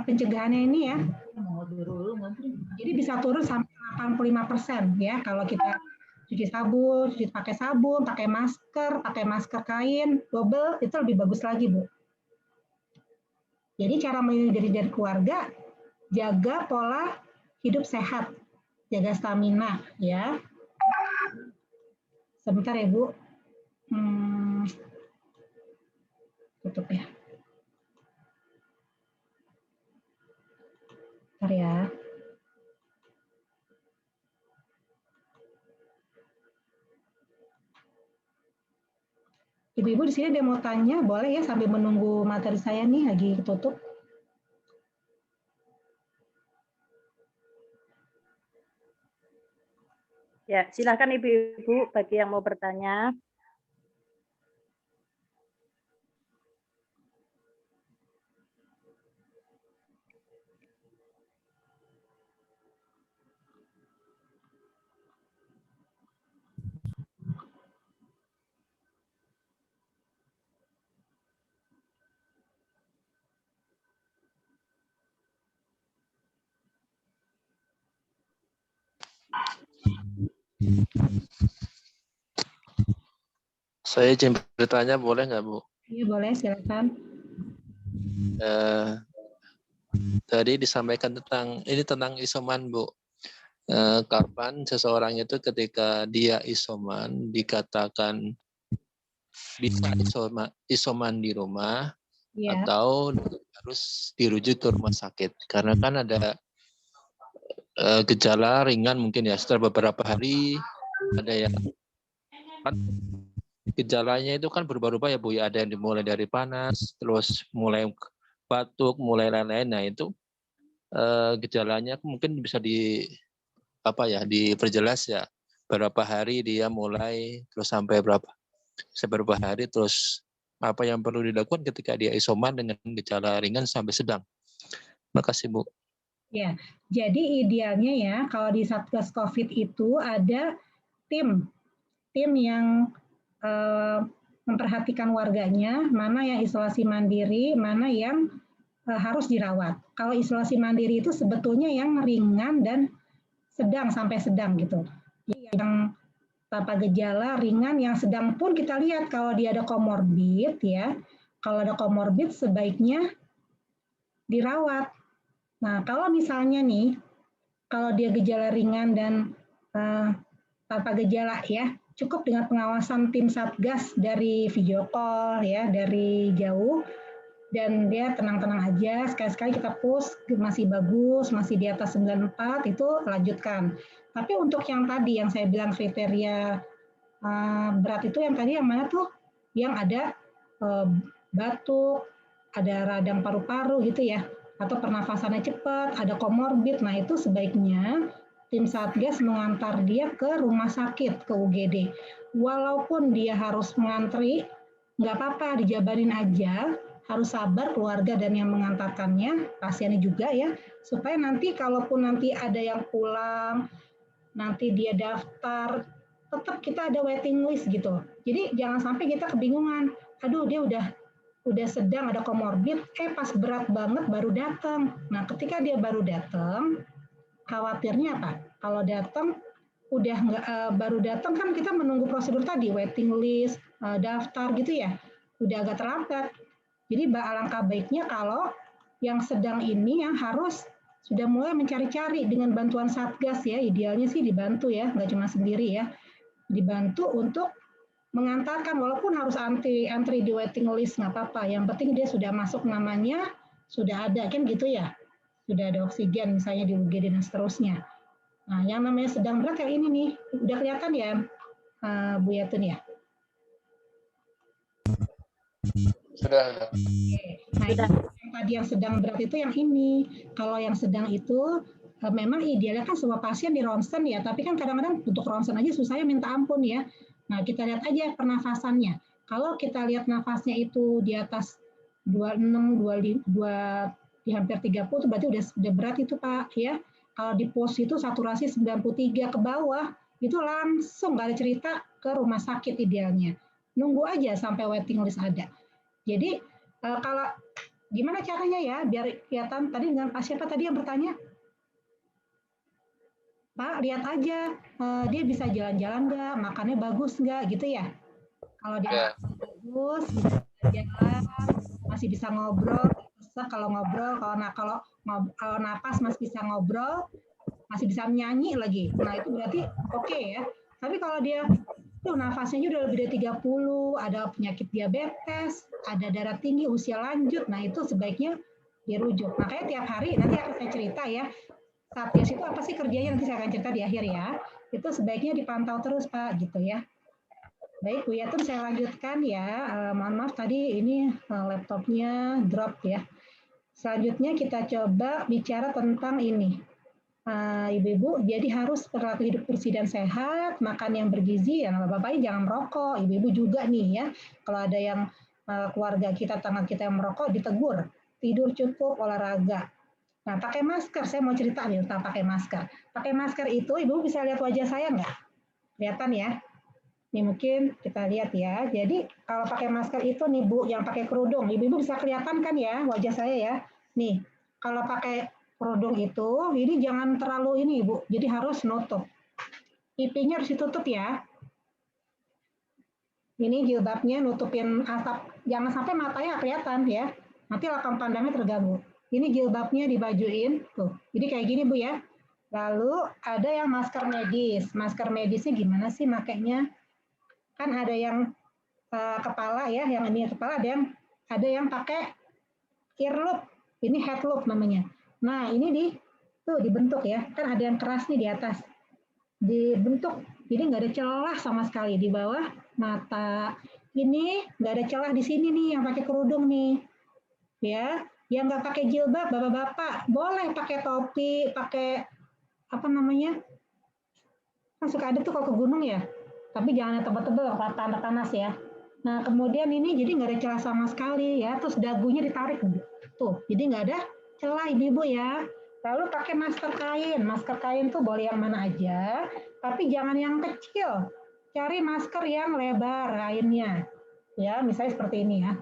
pencegahannya ini ya. Jadi bisa turun sampai 85% ya kalau kita cuci pakai sabun, pakai masker kain, double itu lebih bagus lagi, Bu. Jadi cara melindungi diri dari keluarga, jaga pola hidup sehat, jaga stamina, ya. Sebentar ya, Bu. Tutup ya. Bentar ya. Ibu-ibu di sini ada mau tanya, boleh ya sambil menunggu materi saya nih lagi tutup. Ya, silakan ibu-ibu bagi yang mau bertanya. Saya izin bertanya, boleh nggak, Bu? Iya, boleh, silakan. Tadi disampaikan tentang isoman, Bu. Kapan seseorang itu ketika dia isoman dikatakan bisa isoman di rumah atau harus dirujuk ke rumah sakit? Karena kan ada gejala ringan mungkin ya setelah beberapa hari, ada yang kan gejalanya itu kan berubah-ubah ya, Bu, ya. Ada yang dimulai dari panas, terus mulai batuk, mulai lain-lain. Nah, itu gejalanya mungkin bisa diperjelas ya. Berapa hari dia mulai, terus sampai beberapa hari, terus apa yang perlu dilakukan ketika dia isoman dengan gejala ringan sampai sedang. Terima kasih, Bu. Ya, jadi idealnya ya kalau di Satgas COVID itu ada tim yang memperhatikan warganya, mana yang isolasi mandiri, mana yang harus dirawat. Kalau isolasi mandiri itu sebetulnya yang ringan dan sedang sampai sedang gitu. Yang tanpa gejala, ringan, yang sedang pun kita lihat kalau dia ada komorbid ya. Kalau ada komorbid sebaiknya dirawat. Nah, kalau misalnya nih, kalau dia gejala ringan dan tanpa gejala ya, cukup dengan pengawasan tim Satgas dari video call ya, dari jauh, dan dia tenang-tenang aja, sekali-sekali kita push, masih bagus, masih di atas 94, itu lanjutkan. Tapi untuk yang tadi, yang saya bilang kriteria berat itu yang tadi yang mana tuh? Yang ada batuk, ada radang paru-paru gitu ya, atau pernafasannya cepat, ada komorbid, nah itu sebaiknya tim Satgas mengantar dia ke rumah sakit, ke UGD. Walaupun dia harus mengantri, nggak apa-apa, dijabarin aja, harus sabar keluarga dan yang mengantarkannya, pasiennya juga ya, supaya nanti kalaupun nanti ada yang pulang, nanti dia daftar, tetap kita ada waiting list gitu. Jadi jangan sampai kita kebingungan, aduh dia udah sedang ada komorbid, pas berat banget baru datang. Nah ketika dia baru datang, khawatirnya apa? Kalau datang udah nggak baru datang kan kita menunggu prosedur tadi, waiting list, daftar gitu ya, udah agak terlambat. Jadi alangkah baiknya kalau yang sedang ini yang harus sudah mulai mencari-cari dengan bantuan Satgas ya, idealnya sih dibantu ya, nggak cuma sendiri ya, dibantu untuk mengantarkan walaupun harus antri di waiting list nggak apa-apa, yang penting dia sudah masuk namanya sudah ada kan gitu ya, sudah ada oksigen misalnya di UGD dan seterusnya. Nah, yang namanya sedang berat yang ini nih, udah kelihatan ya Bu Yatun ya? Sudah. Nah, itu yang tadi yang sedang berat itu yang ini. Kalau yang sedang itu memang idealnya kan semua pasien di ronsen ya, tapi kan kadang-kadang untuk ronsen aja susahnya minta ampun ya. Nah, kita lihat aja pernafasannya. Kalau kita lihat nafasnya itu di atas 26, 25, di hampir 30 itu berarti udah berat itu Pak ya. Kalau di pos itu saturasi 93 ke bawah, itu langsung nggak ada cerita ke rumah sakit idealnya. Nunggu aja sampai waiting list ada. Jadi kalau gimana caranya ya biar kelihatan tadi dengan pasien apa tadi yang bertanya? Pak, lihat aja dia bisa jalan-jalan nggak, makannya bagus nggak gitu ya. Kalau dia bagus, bisa jalan, masih bisa ngobrol, kalau ngobrol, kalau napas masih bisa ngobrol, masih bisa menyanyi lagi. Nah itu berarti oke ya. Tapi kalau dia nafasnya udah lebih dari 30, ada penyakit diabetes, ada darah tinggi, usia lanjut, nah itu sebaiknya dirujuk. Makanya tiap hari, nanti akan saya cerita ya, Satgas itu apa sih kerjanya, nanti saya akan cerita di akhir ya. Itu sebaiknya dipantau terus Pak, gitu ya. Baik Bu Yatun, saya lanjutkan ya. Mohon maaf tadi ini laptopnya drop ya. Selanjutnya kita coba bicara tentang ini. Ibu-ibu, jadi harus perilaku hidup bersih dan sehat, makan yang bergizi, ya bapak-bapak jangan merokok, ibu-ibu juga nih ya, kalau ada yang keluarga kita, tangan kita yang merokok, ditegur, tidur cukup, olahraga. Nah, pakai masker, saya mau cerita nih tentang pakai masker. Pakai masker itu, ibu bisa lihat wajah saya nggak? Kelihatan ya? Ini mungkin kita lihat ya, jadi kalau pakai masker itu nih Bu, yang pakai kerudung, ibu-ibu bisa kelihatan kan ya wajah saya ya? Nih, kalau pakai kerudung itu, ini jangan terlalu ini Ibu, jadi harus nutup. Pipinya harus ditutup ya. Ini jilbabnya nutupin asap, jangan sampai matanya kelihatan ya. Nanti lakam pandangnya terganggu. Ini jilbabnya dibajuin, tuh. Jadi kayak gini Bu ya. Lalu ada yang masker medis. Masker medisnya gimana sih makainya? Kan ada yang kepala ya, yang ini kepala, ada yang pakai ear loop. Ini head loop namanya. Nah, ini dibentuk ya, kan ada yang keras nih di atas, dibentuk, jadi nggak ada celah sama sekali di bawah mata. Ini nggak ada celah di sini nih yang pakai kerudung nih, ya. Yang nggak pakai jilbab, bapak-bapak boleh pakai topi, pakai apa namanya? Kan suka ada tuh kalau ke gunung ya, tapi jangan yang tebal-tebal, panas ya. Nah, kemudian ini jadi nggak ada celah sama sekali ya, terus dagunya ditarik tuh, jadi nggak ada celah ibu-ibu ya. Lalu pakai masker kain tuh boleh yang mana aja, tapi jangan yang kecil. Cari masker yang lebar kainnya, ya misalnya seperti ini ya.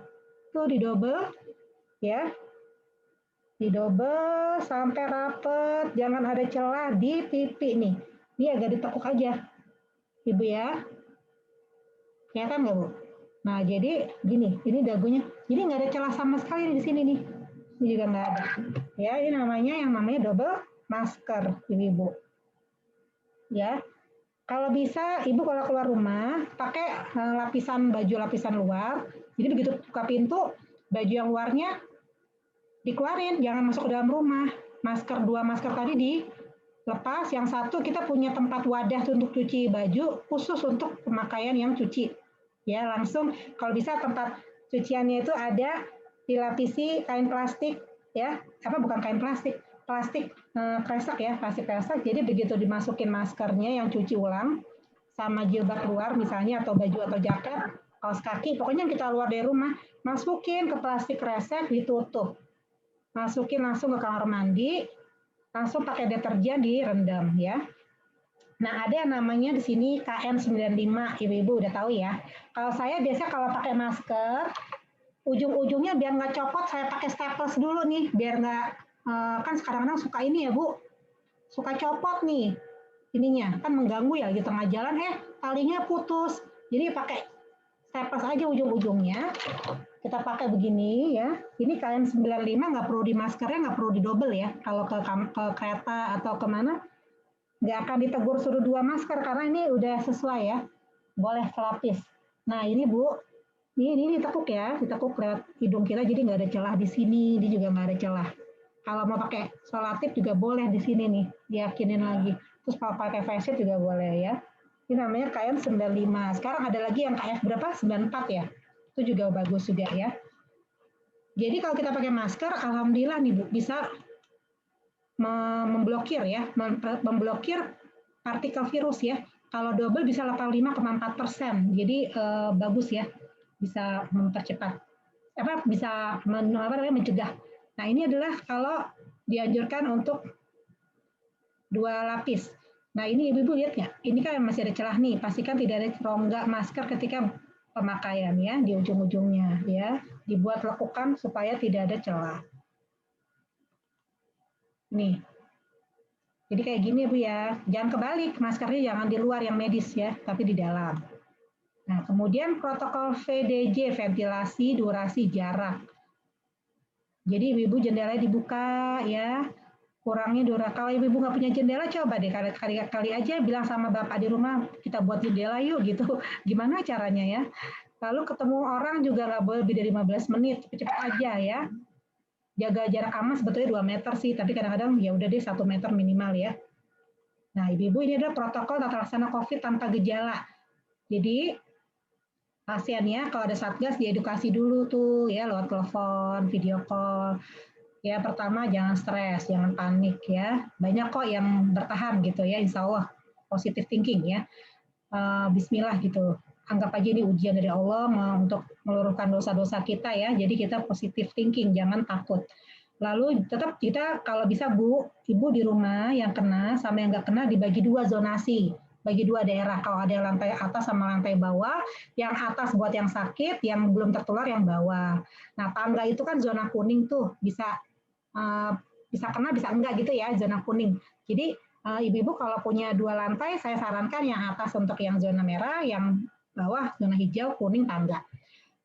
Tuh didobel, ya, didobel sampai rapet, jangan ada celah di pipi nih. Ini agak ditekuk aja, ibu ya. Kelihatan nggak Bu? Nah jadi gini, ini dagunya, jadi nggak ada celah sama sekali di sini nih. Ini juga nggak ada. Ya, ini yang namanya double masker, ibu-ibu. Ya, kalau bisa, ibu kalau keluar rumah pakai baju lapisan luar. Jadi begitu buka pintu, baju yang luarnya dikeluarin, jangan masuk ke dalam rumah. Dua masker tadi dilepas, yang satu kita punya tempat wadah untuk cuci baju khusus untuk pemakaian yang cuci. Ya, langsung kalau bisa tempat cuciannya itu ada dilapisi kain plastik ya, bukan kain plastik kresek ya, plastik kresek. Jadi begitu dimasukin maskernya yang cuci ulang sama jilbab luar misalnya atau baju atau jaket, kaos kaki, pokoknya kita keluar dari rumah, masukin ke plastik kresek, ditutup. Masukin langsung ke kamar mandi, langsung pakai deterjen direndam ya. Nah, ada yang namanya di sini KN95, ibu-ibu udah tahu ya. Kalau saya biasanya kalau pakai masker, ujung-ujungnya biar nggak copot, saya pakai staples dulu nih, biar nggak, kan sekarang suka ini ya Bu, suka copot nih, ininya, kan mengganggu ya, di tengah jalan, talinya putus. Jadi pakai staples aja ujung-ujungnya, kita pakai begini ya. Ini KN95 nggak perlu di maskernya, nggak perlu didobel ya, kalau ke kereta atau kemana, nggak akan ditegur suruh 2 masker karena ini udah sesuai ya, boleh selapis. Nah ini Bu, Ini ditekuk ya, ditekuk lewat hidung kita, jadi nggak ada celah di sini, ini juga nggak ada celah. Kalau mau pakai solatif juga boleh di sini nih, diyakinin lagi. Terus kalau pakai face shield juga boleh ya. Ini namanya KN95. Sekarang ada lagi yang KF berapa? 94 ya. Itu juga bagus juga ya. Jadi kalau kita pakai masker, alhamdulillah nih Bu, bisa memblokir ya, memblokir partikel virus ya. Kalau double bisa 85,4%. Jadi bagus ya, bisa mempercepat, bisa mencegah. Nah ini adalah kalau dianjurkan untuk 2 lapis. Nah ini ibu-ibu lihat nggak? Ini kan masih ada celah nih. Pastikan tidak ada rongga masker ketika pemakaian ya di ujung-ujungnya ya. Dibuat lekukan supaya tidak ada celah. Nih. Jadi kayak gini Bu ya. Jangan kebalik, maskernya jangan di luar yang medis ya, tapi di dalam. Nah kemudian protokol VDJ, ventilasi, durasi, jarak. Jadi ibu-ibu jendelanya dibuka ya. Kurangnya durasi. Kalau ibu-ibu nggak punya jendela, coba deh kali aja bilang sama bapak di rumah, kita buat jendela yuk gitu. Gimana caranya ya? Lalu ketemu orang juga nggak boleh lebih dari 15 menit, cepet-cepet aja ya. Jaga jarak aman sebetulnya 2 meter sih, tapi kadang-kadang ya udah deh 1 meter minimal ya. Nah ibu-ibu ini adalah protokol tata laksana COVID tanpa gejala. Jadi pasiennya kalau ada satgas diedukasi dulu tuh ya lewat telepon, video call. Ya pertama jangan stres, jangan panik ya. Banyak kok yang bertahan gitu ya, insya Allah positive thinking ya. Bismillah gitu. Anggap aja ini ujian dari Allah untuk meluruhkan dosa-dosa kita ya. Jadi kita positive thinking, jangan takut. Lalu tetap kita kalau bisa Bu, Ibu di rumah yang kena sama yang nggak kena dibagi 2 zonasi. Bagi 2 daerah, kalau ada lantai atas sama lantai bawah, yang atas buat yang sakit, yang belum tertular yang bawah. Nah tangga itu kan zona kuning tuh, bisa kena bisa enggak gitu ya, zona kuning. Jadi ibu-ibu kalau punya 2 lantai, saya sarankan yang atas untuk yang zona merah, yang bawah zona hijau, kuning tangga.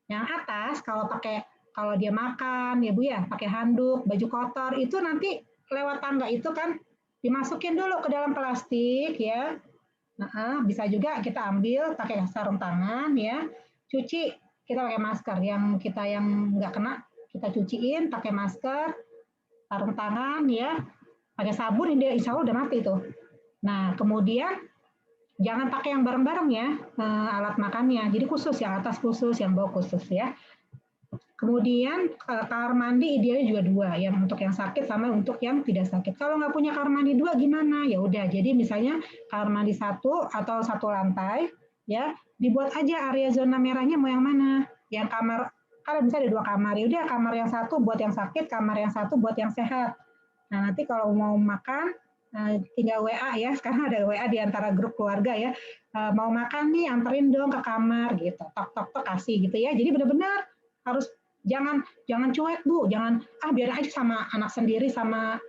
Yang atas kalau dia makan ya Bu ya, pakai handuk, baju kotor itu nanti lewat tangga itu kan dimasukin dulu ke dalam plastik ya. Nah, bisa juga kita ambil pakai sarung tangan ya, cuci kita pakai masker. Yang kita yang nggak kena kita cuciin pakai masker, sarung tangan ya, pakai sabun ini insya Allah udah mati tuh. Nah kemudian jangan pakai yang bareng-bareng ya alat makannya. Jadi khusus yang atas khusus, yang bawah khusus ya. Kemudian kamar mandi idealnya juga 2, yang untuk yang sakit sama untuk yang tidak sakit. Kalau nggak punya kamar mandi 2 gimana? Ya udah, jadi misalnya kamar mandi 1 atau 1 lantai, ya dibuat aja area zona merahnya mau yang mana? Yang kamar, kan bisa ada 2 kamar, ya udah kamar yang 1 buat yang sakit, kamar yang 1 buat yang sehat. Nah nanti kalau mau makan, tinggal WA ya, sekarang ada WA di antara grup keluarga ya, mau makan nih anterin dong ke kamar gitu, tok kasih gitu ya. Jadi benar-benar harus jangan cuek Bu, jangan biar aja sama anak sendiri sama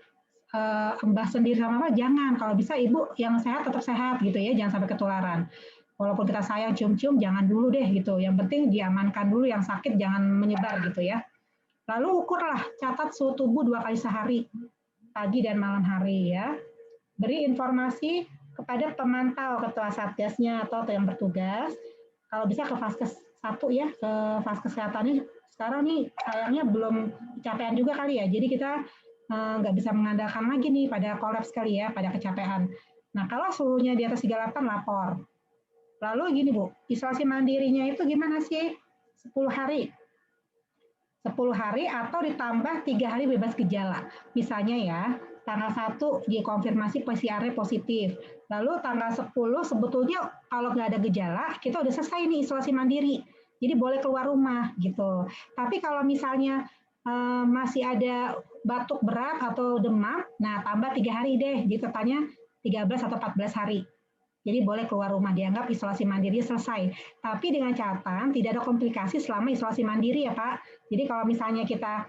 mbah sendiri sama apa, jangan. Kalau bisa ibu yang sehat tetap sehat gitu ya, jangan sampai ketularan. Walaupun kita sayang cium-cium jangan dulu deh gitu. Yang penting diamankan dulu, yang sakit jangan menyebar gitu ya. Lalu ukurlah, catat suhu tubuh 2 kali sehari, pagi dan malam hari ya. Beri informasi kepada pemantau ketua satgasnya atau yang bertugas. Kalau bisa ke Vaskes 1 ya, ke Vaskes kesehatannya. Sekarang nih sayangnya belum kecapean juga kali ya. Jadi kita nggak bisa mengandalkan lagi nih pada kolaps kali ya, pada kecapean. Nah kalau suhunya di atas 38 lapor. Lalu gini Bu, isolasi mandirinya itu gimana sih? 10 hari. 10 hari atau ditambah 3 hari bebas gejala. Misalnya ya, tanggal 1 dikonfirmasi PCR-nya positif. Lalu tanggal 10 sebetulnya kalau nggak ada gejala, kita udah selesai nih isolasi mandiri. Jadi boleh keluar rumah gitu. Tapi kalau misalnya masih ada batuk berat atau demam, nah tambah 3 hari deh, jadi totalnya 13 atau 14 hari. Jadi boleh keluar rumah, dianggap isolasi mandiri selesai. Tapi dengan catatan tidak ada komplikasi selama isolasi mandiri ya Pak. Jadi kalau misalnya kita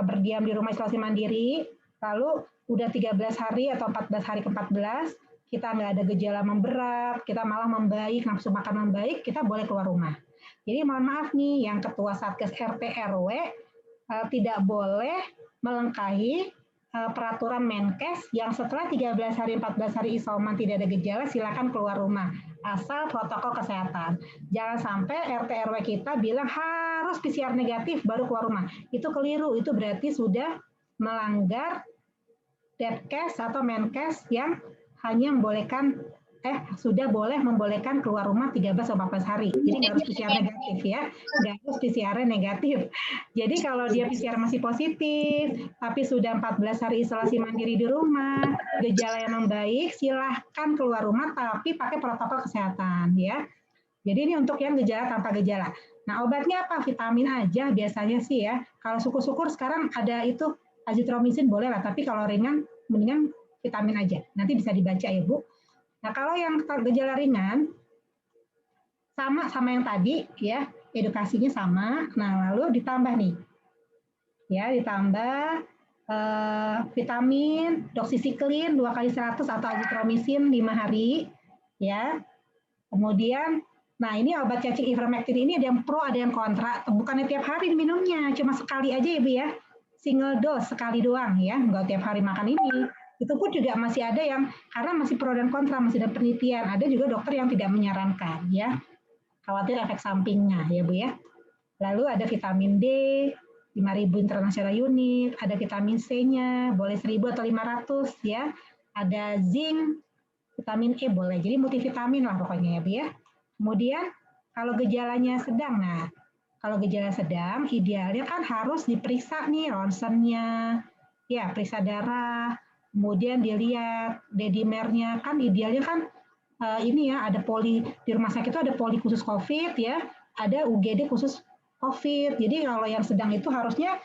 berdiam di rumah isolasi mandiri, lalu udah 13 hari atau 14 hari ke-14, kita nggak ada gejala memberat, kita malah membaik, nafsu makan membaik, kita boleh keluar rumah. Jadi mohon maaf nih, yang ketua Satgas RT RW tidak boleh melangkahi peraturan Menkes yang setelah 13 hari 14 hari isoman tidak ada gejala silakan keluar rumah asal protokol kesehatan. Jangan sampai RT RW kita bilang harus PCR negatif baru keluar rumah. Itu keliru, itu berarti sudah melanggar Depkes atau Menkes yang hanya membolehkan sudah boleh membolehkan keluar rumah 13-14 hari. Jadi nggak harus PCR negatif ya, nggak harus PCR negatif. Jadi kalau dia PCR masih positif, tapi sudah 14 hari isolasi mandiri di rumah, gejala yang membaik, silahkan keluar rumah tapi pakai protokol kesehatan ya. Jadi ini untuk yang gejala tanpa gejala. Nah obatnya apa? Vitamin aja biasanya sih ya. Kalau syukur-syukur sekarang ada itu azitromisin boleh lah, tapi kalau ringan mendingan vitamin aja. Nanti bisa dibaca ya Bu. Nah, kalau yang gejala ringan sama yang tadi ya, edukasinya sama. Nah, lalu ditambah nih. Ya, ditambah vitamin, doxycycline 2x100 atau azitromisin 5 hari ya. Kemudian ini obat cacing ivermectin ini ada yang pro, ada yang kontra. Bukannya tiap hari minumnya, cuma sekali aja ya Bu ya. Single dose sekali doang ya, nggak tiap hari makan ini. Itu pun juga masih ada yang karena masih pro dan kontra, masih ada penelitian. Ada juga dokter yang tidak menyarankan ya. Khawatir efek sampingnya ya Bu ya. Lalu ada vitamin D 5.000 international unit, ada vitamin C-nya boleh 1.000 atau 500 ya. Ada zinc, vitamin E boleh. Jadi multivitamin lah pokoknya ya Bu ya. Kemudian kalau gejalanya sedang, kalau gejala sedang idealnya kan harus diperiksa nih ronsennya, ya periksa darah, kemudian dilihat dedimernya kan idealnya kan ini ya ada poli di rumah sakit itu ada poli khusus COVID ya, ada UGD khusus COVID. Jadi kalau yang sedang itu harusnya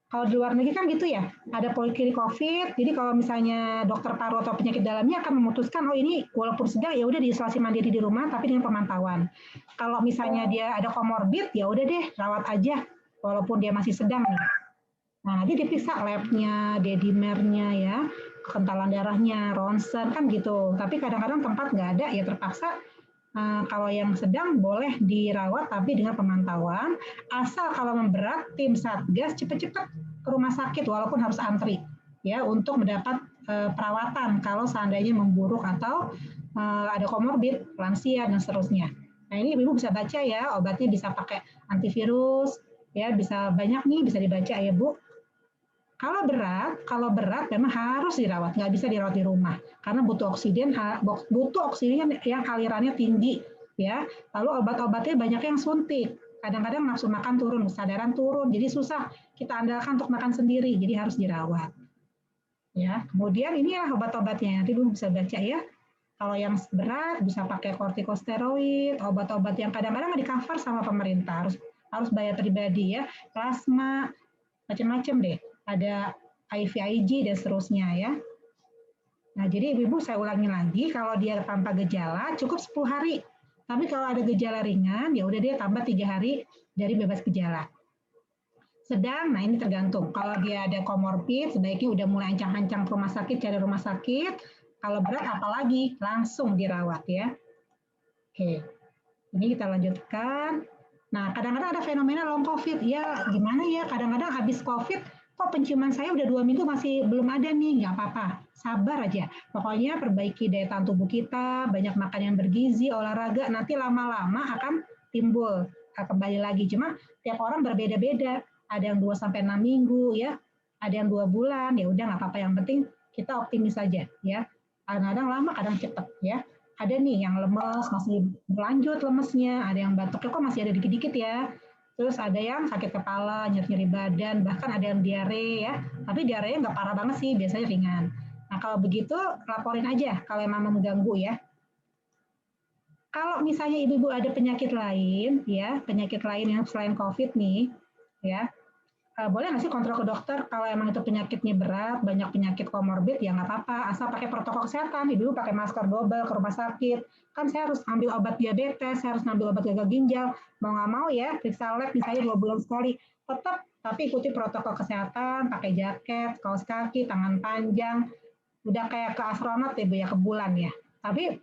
kalau di luar negeri kan gitu ya, ada poliklinik COVID. Jadi kalau misalnya dokter paru atau penyakit dalamnya akan memutuskan oh ini walaupun sedang ya udah diisolasi mandiri di rumah tapi dengan pemantauan. Kalau misalnya dia ada komorbid ya udah deh rawat aja walaupun dia masih sedang nih. Nah, nanti diperiksa labnya, dedimernya ya, kekentalan darahnya, ronsen kan gitu. Tapi kadang-kadang tempat nggak ada ya terpaksa kalau yang sedang boleh dirawat tapi dengan pemantauan. Asal kalau memberat tim Satgas cepat-cepat ke rumah sakit walaupun harus antri ya untuk mendapat perawatan kalau seandainya memburuk atau ada komorbid, lansia dan seterusnya. Nah, ini Ibu bisa baca ya, obatnya bisa pakai antivirus ya, bisa banyak nih bisa dibaca ya Bu. Kalau berat memang harus dirawat, nggak bisa dirawat di rumah karena butuh oksigen yang alirannya tinggi, ya. Lalu obat-obatnya banyak yang suntik, kadang-kadang nafsu makan turun, kesadaran turun, jadi susah kita andalkan untuk makan sendiri, jadi harus dirawat. Ya, kemudian inilah obat-obatnya, nanti Ibu bisa baca ya. Kalau yang berat bisa pakai kortikosteroid, obat-obat yang kadang-kadang nggak di-cover sama pemerintah, harus bayar pribadi ya, plasma, macam-macam deh. Ada IVIG dan seterusnya ya. Nah, jadi Ibu saya ulangi lagi, kalau dia tanpa gejala cukup 10 hari. Tapi kalau ada gejala ringan, ya udah dia tambah 3 hari dari bebas gejala. Sedang, nah ini tergantung. Kalau dia ada komorbid, sebaiknya udah mulai ancang-ancang ke rumah sakit, cari rumah sakit. Kalau berat apalagi, langsung dirawat ya. Oke, ini kita lanjutkan. Nah, kadang-kadang ada fenomena long COVID. Ya, gimana ya, kadang-kadang habis COVID, kok penciuman saya udah 2 minggu masih belum ada nih, nggak apa-apa, sabar aja. Pokoknya perbaiki daya tahan tubuh kita, banyak makan yang bergizi, olahraga, nanti lama-lama akan timbul kembali lagi. Cuma tiap orang berbeda-beda, ada yang 2-6 minggu ya, ada yang 2 bulan, ya udah nggak apa-apa, yang penting kita optimis saja ya. Kadang-kadang lama, kadang cepat ya. Ada nih yang lemes, masih berlanjut lemesnya, ada yang batuknya kok masih ada dikit-dikit ya. Terus ada yang sakit kepala, nyeri-nyeri badan, bahkan ada yang diare ya. Tapi diarenya nggak parah banget sih, biasanya ringan. Nah kalau begitu laporin aja kalau emang mengganggu ya. Kalau misalnya ibu-ibu ada penyakit lain ya, penyakit lain yang selain COVID nih, ya boleh nggak sih kontrol ke dokter kalau emang itu penyakitnya berat, banyak penyakit komorbid ya nggak apa-apa, asal pakai protokol kesehatan. Ibu pakai masker double ke rumah sakit, kan saya harus ambil obat diabetes, saya harus ambil obat gagal ginjal, mau nggak mau ya periksa lab misalnya 2 bulan sekali, tetap tapi ikuti protokol kesehatan, pakai jaket, kaos kaki, tangan panjang, udah kayak ke astronot ya Bu ya, ke bulan ya. Tapi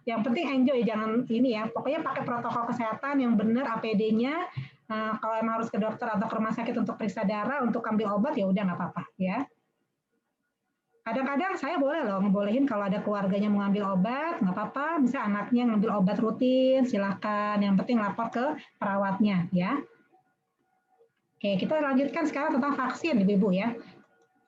yang penting enjoy, jangan ini ya, pokoknya pakai protokol kesehatan yang benar, APD-nya. Kalau emang harus ke dokter atau ke rumah sakit untuk periksa darah, untuk ambil obat ya udah nggak apa-apa ya. Kadang-kadang saya boleh loh ngebolehin kalau ada keluarganya mau ngambil obat, nggak apa-apa. Bisa anaknya ngambil obat rutin, silakan. Yang penting lapor ke perawatnya ya. Oke, kita lanjutkan sekarang tentang vaksin, Ibu ya.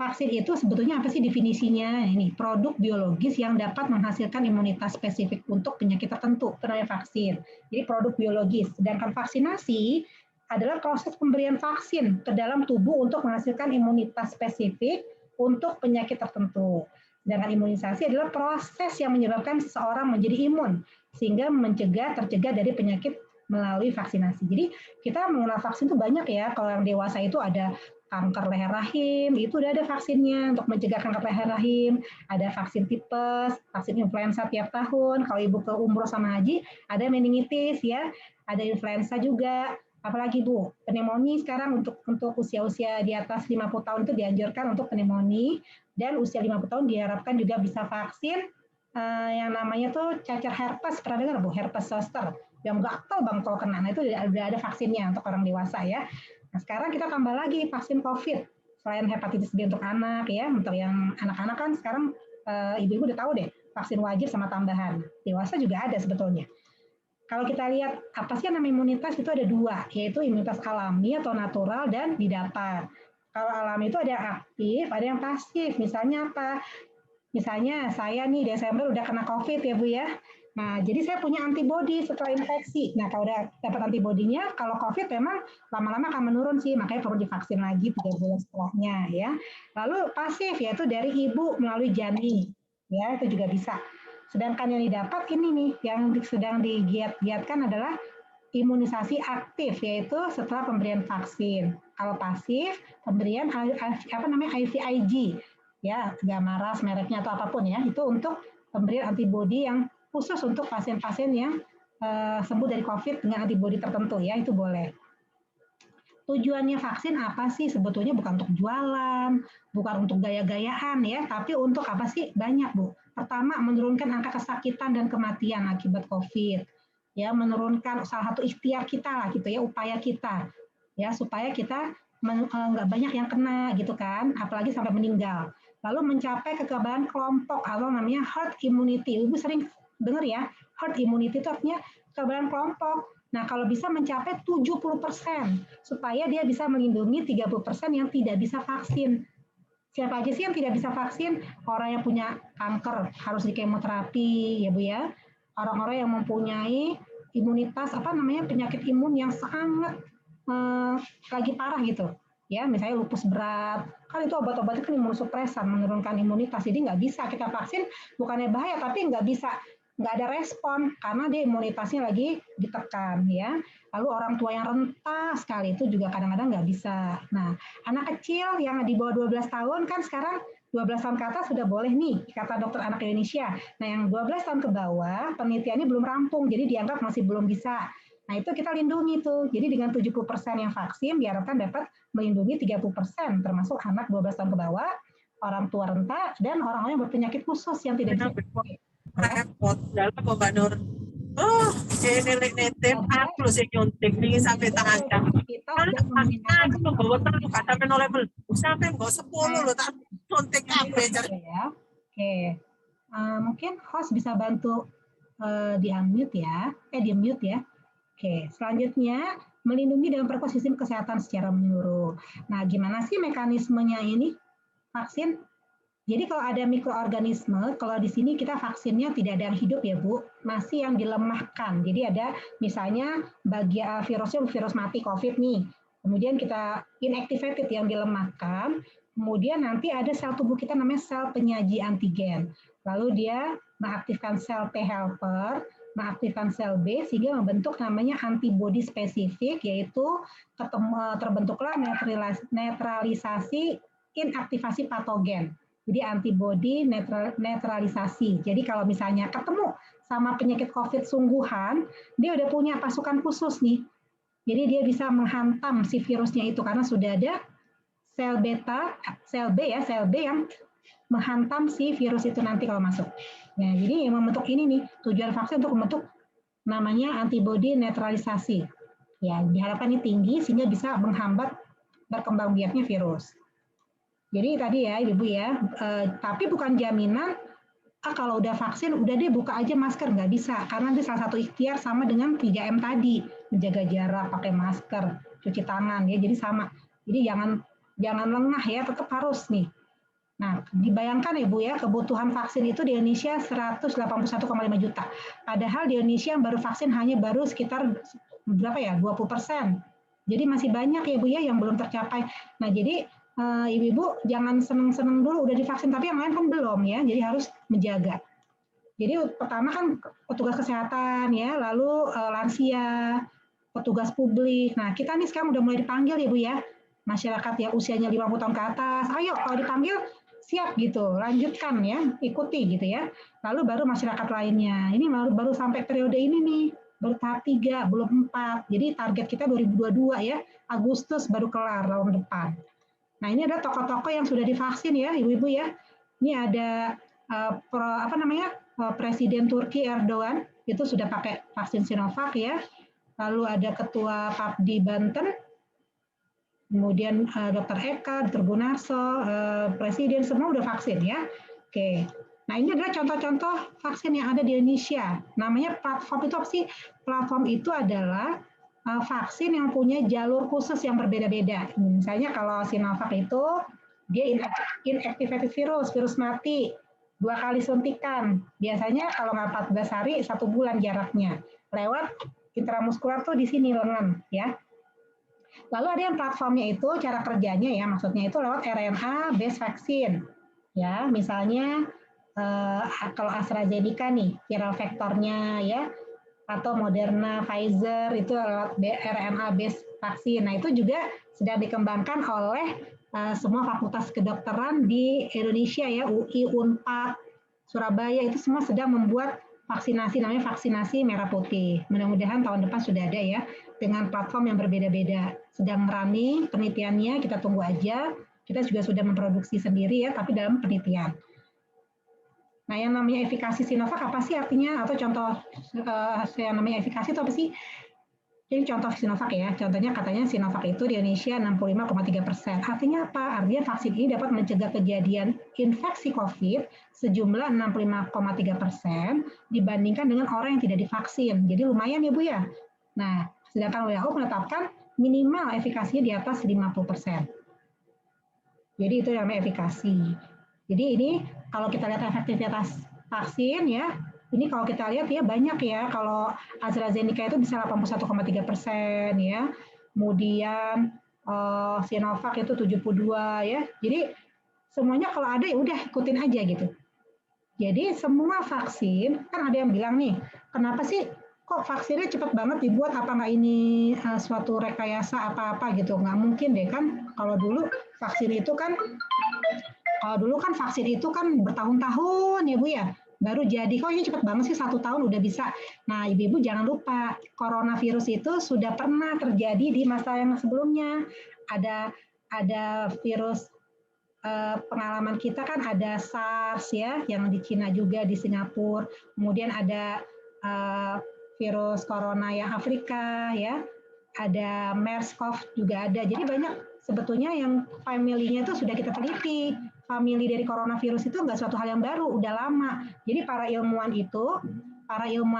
Vaksin itu sebetulnya apa sih definisinya? Ini produk biologis yang dapat menghasilkan imunitas spesifik untuk penyakit tertentu, itu namanya vaksin. Jadi produk biologis. Sedangkan vaksinasi adalah proses pemberian vaksin ke dalam tubuh untuk menghasilkan imunitas spesifik untuk penyakit tertentu. Sedangkan imunisasi adalah proses yang menyebabkan seseorang menjadi imun sehingga tercegah dari penyakit melalui vaksinasi. Jadi kita mengenal vaksin itu banyak ya. Kalau yang dewasa itu ada kanker leher rahim, itu udah ada vaksinnya untuk mencegah kanker leher rahim. Ada vaksin tipes, vaksin influenza tiap tahun. Kalau ibu ke umroh sama haji, ada meningitis ya, ada influenza juga. Apalagi Bu, pneumonia sekarang untuk usia-usia di atas 50 tahun itu dianjurkan untuk pneumonia, dan usia 50 tahun diharapkan juga bisa vaksin yang namanya tuh cacar herpes. Pernah dengar Bu, herpes zoster? Yang gatal bang kalau kena, nah itu udah ada vaksinnya untuk orang dewasa ya. Nah sekarang kita tambah lagi vaksin COVID, selain hepatitis B untuk anak ya, untuk yang anak-anak kan sekarang ibu-ibu udah tahu deh, vaksin wajib sama tambahan. Dewasa juga ada sebetulnya. Kalau kita lihat apa sih yang namanya imunitas, itu ada dua, yaitu imunitas alami atau natural dan didapat. Kalau alami itu ada yang aktif, ada yang pasif. Misalnya apa? Misalnya saya nih Desember udah kena COVID ya Bu ya. Nah, jadi saya punya antibodi setelah infeksi. Nah, kalau udah dapat antibodinya, kalau COVID memang lama-lama akan menurun sih, makanya perlu divaksin lagi 3 bulan setelahnya ya. Lalu pasif yaitu dari ibu melalui janin, ya itu juga bisa. Sedangkan yang didapat ini nih, yang sedang digiat-giatkan adalah imunisasi aktif, yaitu setelah pemberian vaksin. Kalau pasif, pemberian IVIG, ya gamma ras mereknya atau apapun ya, itu untuk pemberian antibodi yang khusus untuk pasien-pasien yang sembuh dari COVID dengan antibodi tertentu ya, itu boleh. Tujuannya vaksin apa sih? Sebetulnya bukan untuk jualan, bukan untuk gaya-gayaan ya, tapi untuk apa sih? Banyak Bu. Pertama, menurunkan angka kesakitan dan kematian akibat COVID. Ya, menurunkan salah satu ikhtiar kita lah gitu ya, upaya kita ya supaya kita nggak banyak yang kena gitu kan, apalagi sampai meninggal. Lalu mencapai kekebalan kelompok atau namanya herd immunity. Ibu sering dengar ya, herd immunity itu artinya kekebalan kelompok. Nah, kalau bisa mencapai 70% supaya dia bisa melindungi 30% yang tidak bisa vaksin. Siapa aja sih yang tidak bisa vaksin? Orang yang punya kanker harus di kemoterapi ya Bu ya. Orang-orang yang mempunyai imunitas penyakit imun yang sangat lagi parah gitu. Ya, misalnya lupus berat, kan itu obat-obat itu imunosupresan, menurunkan imunitas. Jadi nggak bisa kita vaksin, bukannya bahaya, tapi nggak ada respon karena dia imunitasnya lagi ditekan ya. Lalu orang tua yang renta sekali itu juga kadang-kadang nggak bisa. Nah, anak kecil yang di bawah 12 tahun kan sekarang 12 tahun ke atas sudah boleh nih, kata dokter anak Indonesia. Nah, yang 12 tahun ke bawah penelitiannya belum rampung, jadi dianggap masih belum bisa. Nah, itu kita lindungi tuh. Jadi dengan 70% yang vaksin diharapkan dapat melindungi 30%, termasuk anak 12 tahun ke bawah, orang tua renta, dan orang-orang yang berpenyakit khusus yang tidak bisa. Repot, dalam Mbak Nur. Oh, ini netem, aku sih nyuntik nih sampai tangan jam. Aku membawa terus kata penolebel, sampai bawa 10 loh, tak nyuntik apa ya. Oke, mungkin host bisa bantu di unmute ya, di mute ya. Oke, selanjutnya melindungi dan memperkuat sistem kesehatan secara menyeluruh. Nah, gimana sih mekanismenya ini vaksin? Jadi kalau ada mikroorganisme, kalau di sini kita vaksinnya tidak ada yang hidup ya Bu, masih yang dilemahkan. Jadi ada misalnya bagian virusnya virus mati COVID nih, kemudian kita inactivated yang dilemahkan, kemudian nanti ada sel tubuh kita namanya sel penyaji antigen. Lalu dia mengaktifkan sel T helper, mengaktifkan sel B sehingga membentuk namanya antibodi spesifik, yaitu terbentuklah netralisasi inaktivasi patogen. Jadi antibodi netralisasi. Jadi kalau misalnya ketemu sama penyakit COVID sungguhan, dia udah punya pasukan khusus nih. Jadi dia bisa menghantam si virusnya itu karena sudah ada sel beta, sel B yang menghantam si virus itu nanti kalau masuk. Nah, jadi yang membentuk ini nih, tujuan vaksin untuk membentuk namanya antibodi netralisasi. Ya, diharapkan ini tinggi sehingga bisa menghambat berkembang biaknya virus. Jadi tadi ya Ibu ya, tapi bukan jaminan kalau udah vaksin udah deh buka aja masker, nggak bisa, karena nanti salah satu ikhtiar sama dengan 3M tadi, menjaga jarak, pakai masker, cuci tangan ya, jadi sama. Jadi jangan lengah ya, tetap harus nih. Nah, dibayangkan ya Bu ya, kebutuhan vaksin itu di Indonesia 181,5 juta. Padahal di Indonesia yang baru vaksin baru sekitar berapa ya, 20%. Jadi masih banyak ya Bu ya yang belum tercapai. Nah, jadi Ibu-ibu jangan seneng-seneng dulu udah divaksin, tapi yang lain kan belum ya, jadi harus menjaga. Jadi pertama kan petugas kesehatan ya, lalu lansia, petugas publik. Nah, kita nih sekarang udah mulai dipanggil ya Bu ya, masyarakat yang usianya 50 tahun ke atas, ayo kalau dipanggil siap gitu, lanjutkan ya, ikuti gitu ya. Lalu baru masyarakat lainnya. Ini baru sampai periode ini nih, baru tahap 3, belum 4. Jadi target kita 2022 ya, Agustus baru kelar tahun depan. Nah, ini ada tokoh-tokoh yang sudah divaksin ya, Ibu-ibu ya. Ini ada Presiden Turki Erdogan, itu sudah pakai vaksin Sinovac ya. Lalu ada Ketua PAPDI Banten, kemudian Dr. Eka, Dr. Gunarso, Presiden, semua udah vaksin ya. Oke. Nah, ini adalah contoh-contoh vaksin yang ada di Indonesia. Namanya platform itu apa sih? Platform itu adalah vaksin yang punya jalur khusus yang berbeda-beda. Misalnya kalau Sinovac itu dia inactivated virus mati, 2 kali suntikan. Biasanya kalau nggak 14 hari, 1 bulan jaraknya. Lewat intramuskular tuh di sini lengan ya. Lalu ada yang platformnya itu cara kerjanya ya, maksudnya itu lewat RNA based vaccine. Ya, misalnya kalau AstraZeneca nih, viral vektornya ya, atau Moderna, Pfizer itu lewat RNA based vaksin. Nah, itu juga sedang dikembangkan oleh semua fakultas kedokteran di Indonesia ya, UI, Unpad, Surabaya itu semua sedang membuat vaksinasi, namanya vaksinasi merah putih. Mudah-mudahan tahun depan sudah ada ya, dengan platform yang berbeda-beda. Sedang running penelitiannya, kita tunggu aja. Kita juga sudah memproduksi sendiri ya, tapi dalam penelitian. Nah, yang namanya efikasi Sinovac apa sih artinya? Atau contoh yang namanya efikasi itu apa sih? Ini contoh Sinovac ya. Contohnya katanya Sinovac itu di Indonesia 65,3%. Artinya apa? Artinya vaksin ini dapat mencegah kejadian infeksi COVID sejumlah 65,3% dibandingkan dengan orang yang tidak divaksin. Jadi lumayan ya Bu ya. Nah, sedangkan WHO menetapkan minimal efikasinya di atas 50%. Jadi itu yang namanya efikasi. Jadi ini kalau kita lihat efektivitas vaksin ya, ini kalau kita lihat ya banyak ya. Kalau AstraZeneca itu bisa 81,3% ya. Kemudian Sinovac itu 72 ya. Jadi semuanya kalau ada ya udah ikutin aja gitu. Jadi semua vaksin, kan ada yang bilang nih, kenapa sih kok vaksinnya cepat banget dibuat, apa nggak ini suatu rekayasa apa-apa gitu. Nggak mungkin deh kan, kalau dulu vaksin itu kan bertahun-tahun ya Bu ya, baru jadi. Kok ini cepat banget sih 1 tahun udah bisa. Nah, Ibu-ibu jangan lupa, coronavirus itu sudah pernah terjadi di masa yang sebelumnya. Ada virus pengalaman kita kan ada SARS ya, yang di Cina juga, di Singapura. Kemudian ada virus corona yang Afrika ya, ada MERS-CoV juga ada. Jadi banyak sebetulnya yang family-nya itu sudah kita teliti. Famili dari coronavirus itu nggak suatu hal yang baru, udah lama. Jadi para ilmuwan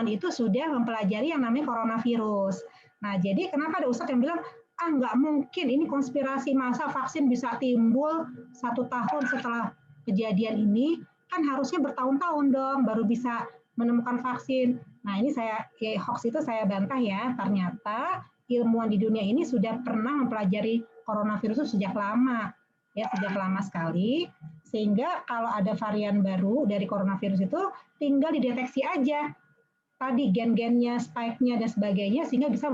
itu sudah mempelajari yang namanya coronavirus. Nah, jadi kenapa ada ustadz yang bilang, nggak mungkin ini konspirasi, masa vaksin bisa timbul 1 tahun setelah kejadian ini, kan harusnya bertahun-tahun dong baru bisa menemukan vaksin. Nah, ini hoax itu saya bantah ya, ternyata ilmuwan di dunia ini sudah pernah mempelajari coronavirus itu sejak lama. Ya, sejak lama sekali, sehingga kalau ada varian baru dari coronavirus itu tinggal dideteksi aja tadi gen-gennya, spike-nya dan sebagainya, sehingga bisa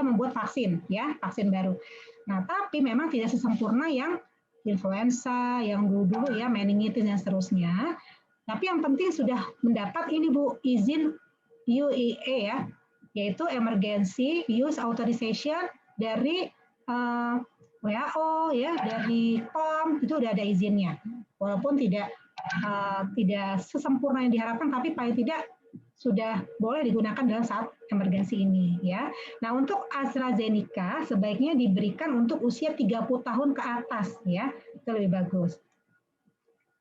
membuat vaksin ya, vaksin baru. Nah, tapi memang tidak sesempurna yang influenza, yang dulu-dulu ya, meningitis dan seterusnya. Tapi yang penting sudah mendapat ini Bu, izin UEA ya, yaitu Emergency Use Authorization dari WHO ya, dari POM itu udah ada izinnya. Walaupun tidak sesempurna yang diharapkan, tapi paling tidak sudah boleh digunakan dalam saat emergensi ini ya. Nah, untuk AstraZeneca sebaiknya diberikan untuk usia 30 tahun ke atas ya. Itu lebih bagus.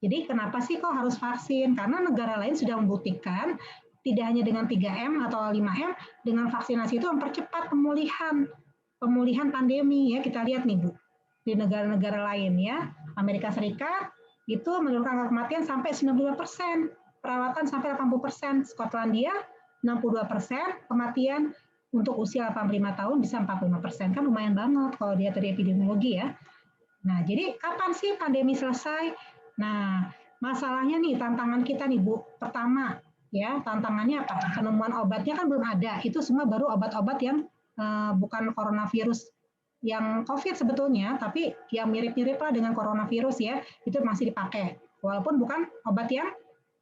Jadi kenapa sih kok harus vaksin? Karena negara lain sudah membuktikan tidak hanya dengan 3M atau 5M, dengan vaksinasi itu mempercepat pemulihan pandemi ya. Kita lihat nih Bu, di negara-negara lain ya. Amerika Serikat itu menurunkan angka kematian sampai 92%. Perawatan sampai 80%, Skotlandia 62%, kematian untuk usia 85 tahun bisa 45%, kan lumayan banget kalau dia dari epidemiologi ya. Nah, jadi kapan sih pandemi selesai? Nah, masalahnya nih tantangan kita nih Bu, pertama ya tantangannya apa? Penemuan obatnya kan belum ada, itu semua baru obat-obat yang bukan coronavirus yang COVID sebetulnya, tapi yang mirip-mirip lah dengan coronavirus ya, itu masih dipakai, walaupun bukan obat yang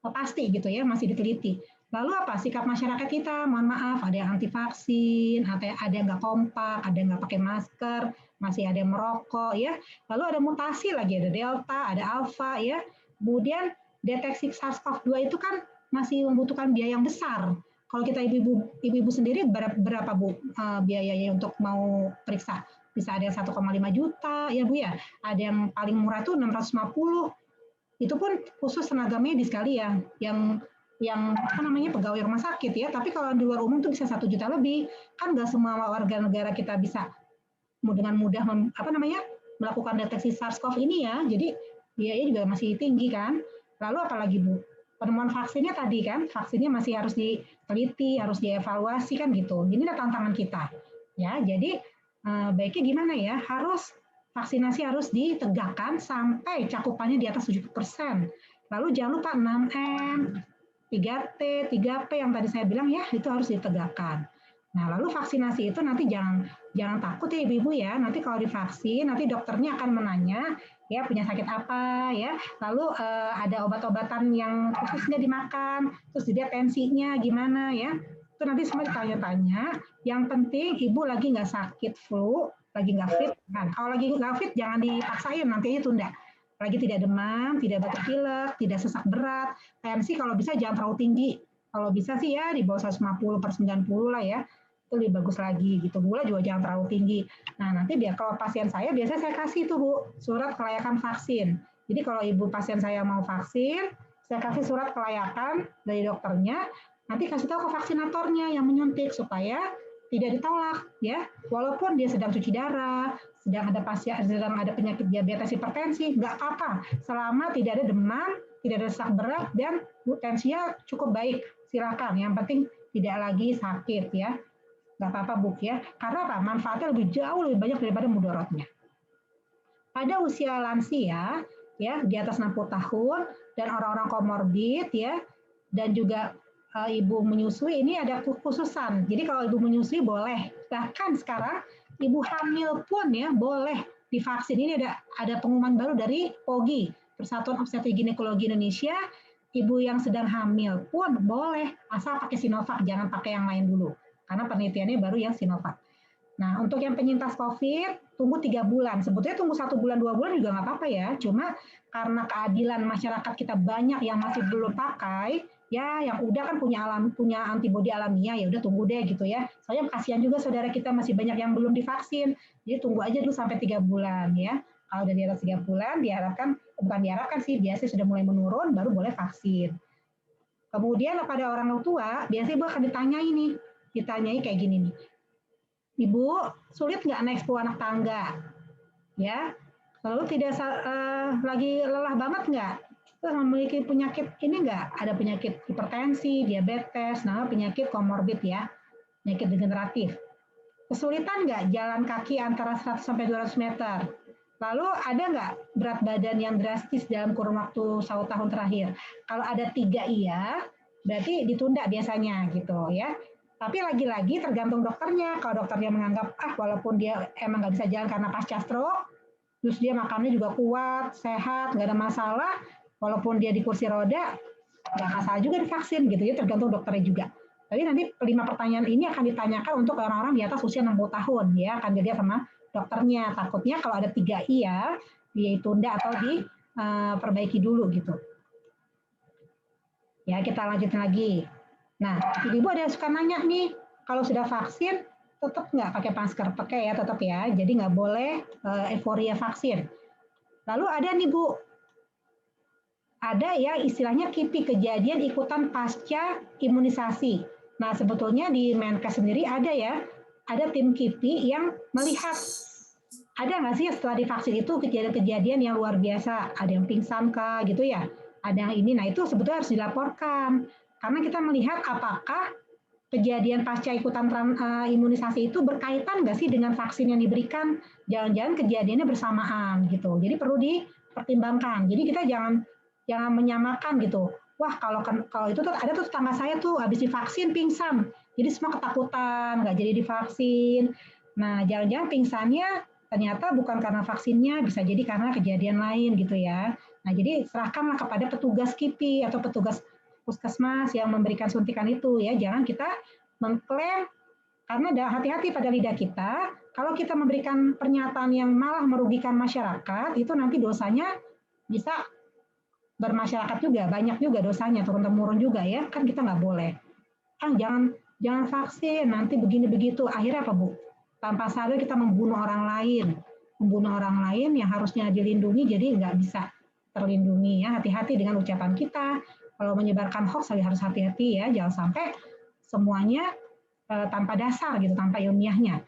pasti gitu ya, masih diteliti. Lalu apa sikap masyarakat kita? Mohon maaf, ada yang anti vaksin, ada yang nggak kompak, ada yang nggak pakai masker, masih ada yang merokok ya. Lalu ada mutasi lagi, ada delta, ada alpha ya. Kemudian deteksi SARS-CoV-2 itu kan masih membutuhkan biaya yang besar. Kalau kita ibu-ibu sendiri berapa Bu biayanya untuk mau periksa? Bisa ada yang 1,5 juta ya Bu ya. Ada yang paling murah tuh 650. Itu pun khusus tenaga medis kali ya, yang apa namanya pegawai rumah sakit ya. Tapi kalau di luar umum tuh bisa 1 juta lebih. Kan nggak semua warga negara kita bisa dengan mudah melakukan deteksi SARS-CoV ini ya. Jadi biayanya juga masih tinggi kan. Lalu apalagi Bu? Penemuan vaksinnya tadi kan, vaksinnya masih harus diteliti, harus dievaluasi kan gitu. Ini adalah tantangan kita. Ya, jadi baiknya gimana ya? Vaksinasi harus ditegakkan sampai cakupannya di atas 70%. Lalu jangan lupa 6M, 3T, 3P yang tadi saya bilang ya, itu harus ditegakkan. Nah, lalu vaksinasi itu nanti jangan takut ya Ibu-ibu ya. Nanti kalau divaksin, nanti dokternya akan menanya ya punya sakit apa ya. Lalu ada obat-obatan yang khususnya dimakan, terus dilihat tensinya gimana ya. Itu nanti semua ditanya-tanya. Yang penting Ibu lagi nggak sakit flu, lagi nggak fit. Nah, kalau lagi nggak fit jangan dipaksain, nanti aja tunda. Lagi tidak demam, tidak batuk pilek, tidak sesak berat. Tensi kalau bisa jangan terlalu tinggi. Kalau bisa sih ya di bawah 150/90 lah ya. Itu lebih bagus lagi gitu. Gula juga jangan terlalu tinggi. Nah, nanti kalau pasien saya biasanya saya kasih tuh Bu, surat kelayakan vaksin. Jadi kalau ibu pasien saya mau vaksin, saya kasih surat kelayakan dari dokternya, nanti kasih tahu ke vaksinatornya yang menyuntik supaya tidak ditolak ya. Walaupun dia sedang cuci darah, sedang ada penyakit diabetes hipertensi, nggak apa-apa. Selama tidak ada demam, tidak ada sesak berat dan tensinya cukup baik, silakan. Yang penting tidak lagi sakit ya. Nggak apa-apa Bu ya. Karena apa? Manfaatnya jauh lebih banyak daripada mudaratnya. Pada usia lansia ya di atas 60 tahun dan orang-orang komorbid ya, dan juga ibu menyusui ini ada kekhususan. Jadi kalau ibu menyusui boleh. Bahkan sekarang ibu hamil pun ya boleh divaksin. Ini ada pengumuman baru dari POGI, Persatuan Obstetrik Ginekologi Indonesia. Ibu yang sedang hamil pun boleh asal pakai Sinovac, jangan pakai yang lain dulu. Karena penelitiannya baru yang Sinovac. Nah, untuk yang penyintas COVID, tunggu 3 bulan. Sebetulnya tunggu 1 bulan, 2 bulan juga nggak apa-apa ya. Cuma karena keadilan masyarakat kita banyak yang masih belum pakai, ya yang udah kan punya antibodi alamiah, ya udah tunggu deh gitu ya. Soalnya kasihan juga saudara kita masih banyak yang belum divaksin. Jadi tunggu aja dulu sampai 3 bulan ya. Kalau udah di atas 3 bulan, bukan diharapkan sih, biasanya sudah mulai menurun, baru boleh vaksin. Kemudian pada orang tua, biasanya ibu akan ditanyai kayak gini nih. Ibu, sulit nggak naik 10 anak tangga? Ya, lalu tidak lagi lelah banget nggak? Terus memiliki penyakit ini nggak? Ada penyakit hipertensi, diabetes, nah penyakit komorbid ya, penyakit degeneratif. Kesulitan nggak jalan kaki antara 100 sampai 200 meter? Lalu ada nggak berat badan yang drastis dalam kurun waktu 1 tahun terakhir? Kalau ada 3 iya, berarti ditunda biasanya gitu ya. Tapi lagi-lagi tergantung dokternya. Kalau dokternya menganggap, walaupun dia emang nggak bisa jalan karena pasca stroke, terus dia makannya juga kuat, sehat, nggak ada masalah, walaupun dia di kursi roda, nggak masalah juga divaksin gitu ya, tergantung dokternya juga. Tapi nanti 5 pertanyaan ini akan ditanyakan untuk orang-orang di atas usia 60 tahun, ya akan dilihat sama dokternya. Takutnya kalau ada 3 iya, ditunda atau diperbaiki dulu gitu. Ya, kita lanjutin lagi. Nah, ibu ada yang suka nanya nih, kalau sudah vaksin tetap nggak pakai masker? Pakai ya, tetap ya. Jadi nggak boleh euforia vaksin. Lalu ada nih Bu, ada ya istilahnya KIPI, kejadian ikutan pasca imunisasi. Nah, sebetulnya di Menkes sendiri ada ya, ada tim KIPI yang melihat ada nggak sih setelah divaksin itu kejadian-kejadian yang luar biasa, ada yang pingsan kah gitu ya, ada yang ini. Nah, itu sebetulnya harus dilaporkan karena kita melihat apakah kejadian pasca ikutan imunisasi itu berkaitan nggak sih dengan vaksin yang diberikan, jangan-jangan kejadiannya bersamaan gitu. Jadi perlu dipertimbangkan. Jadi kita jangan menyamakan gitu. Wah, kalau itu tuh ada tuh tetangga saya tuh habis divaksin pingsan. Jadi semua ketakutan, nggak jadi divaksin. Nah, jangan-jangan pingsannya ternyata bukan karena vaksinnya, bisa jadi karena kejadian lain gitu ya. Nah, jadi serahkanlah kepada petugas KIPI atau petugas puskesmas yang memberikan suntikan itu ya. Jangan kita mengklaim, karena hati-hati pada lidah kita. Kalau kita memberikan pernyataan yang malah merugikan masyarakat, itu nanti dosanya bisa bermasyarakat juga, banyak juga dosanya, turun-temurun juga ya, kan kita nggak boleh. Jangan vaksin, nanti begini begitu. Akhirnya apa Bu? Tanpa sadar kita membunuh orang lain yang harusnya dilindungi, jadi nggak bisa terlindungi ya. Hati-hati dengan ucapan kita. Kalau menyebarkan hoax harus hati-hati ya, jangan sampai semuanya tanpa dasar gitu, tanpa ilmiahnya.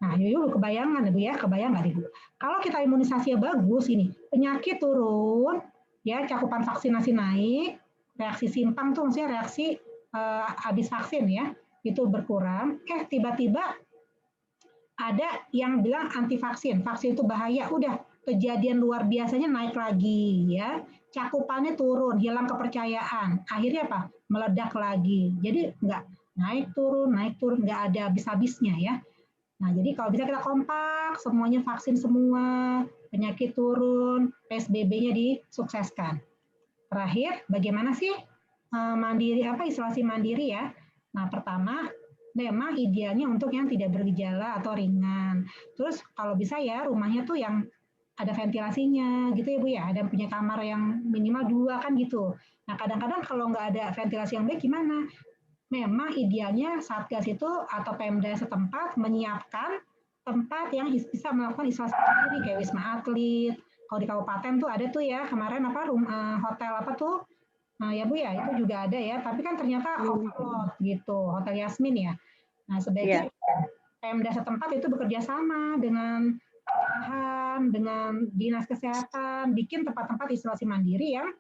Nah, yuk kebayangan Bu ya, kebayang nggak Ibu? Kalau kita imunisasinya bagus ini, penyakit turun, ya cakupan vaksinasi naik, reaksi simpang tuh maksudnya reaksi habis vaksin ya, itu berkurang. Tiba-tiba ada yang bilang anti vaksin itu bahaya, udah kejadian luar biasanya naik lagi ya, cakupannya turun, hilang kepercayaan, akhirnya apa? Meledak lagi. Jadi nggak naik turun, nggak ada habis-habisnya ya. Nah, jadi kalau bisa kita kompak, semuanya vaksin semua, penyakit turun, PSBB-nya disukseskan. Terakhir, bagaimana sih isolasi mandiri ya? Nah, pertama, memang idealnya untuk yang tidak bergejala atau ringan. Terus kalau bisa ya rumahnya tuh yang ada ventilasinya gitu ya Bu ya, ada punya kamar yang minimal 2 kan gitu. Nah, kadang-kadang kalau nggak ada ventilasi yang baik gimana? Memang idealnya Satgas itu atau Pemda setempat menyiapkan tempat yang bisa melakukan isolasi mandiri kayak Wisma Atlet. Kalau di kabupaten tuh ada tuh ya kemarin hotel apa tuh, nah ya Bu ya itu juga ada ya. Tapi kan ternyata overload gitu, Hotel Yasmin ya. Nah sebaiknya Pemda setempat itu bekerja sama dengan dengan dinas kesehatan, bikin tempat-tempat isolasi mandiri yang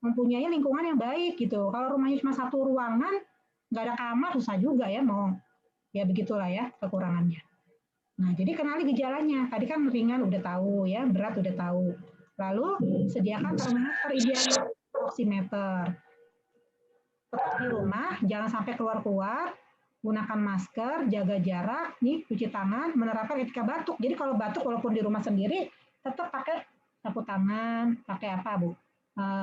mempunyai lingkungan yang baik gitu. Kalau rumahnya cuma satu ruangan, nggak ada kamar, susah juga ya mau. Ya begitulah ya kekurangannya. Nah, jadi kenali gejalanya. Tadi kan ringan udah tahu ya, berat udah tahu. Lalu sediakan termometer idealnya, oximeter. Tetap di rumah, jangan sampai keluar-keluar, gunakan masker, jaga jarak, nih cuci tangan, menerapkan etika batuk. Jadi kalau batuk walaupun di rumah sendiri, tetap pakai sapu tangan, pakai apa Bu?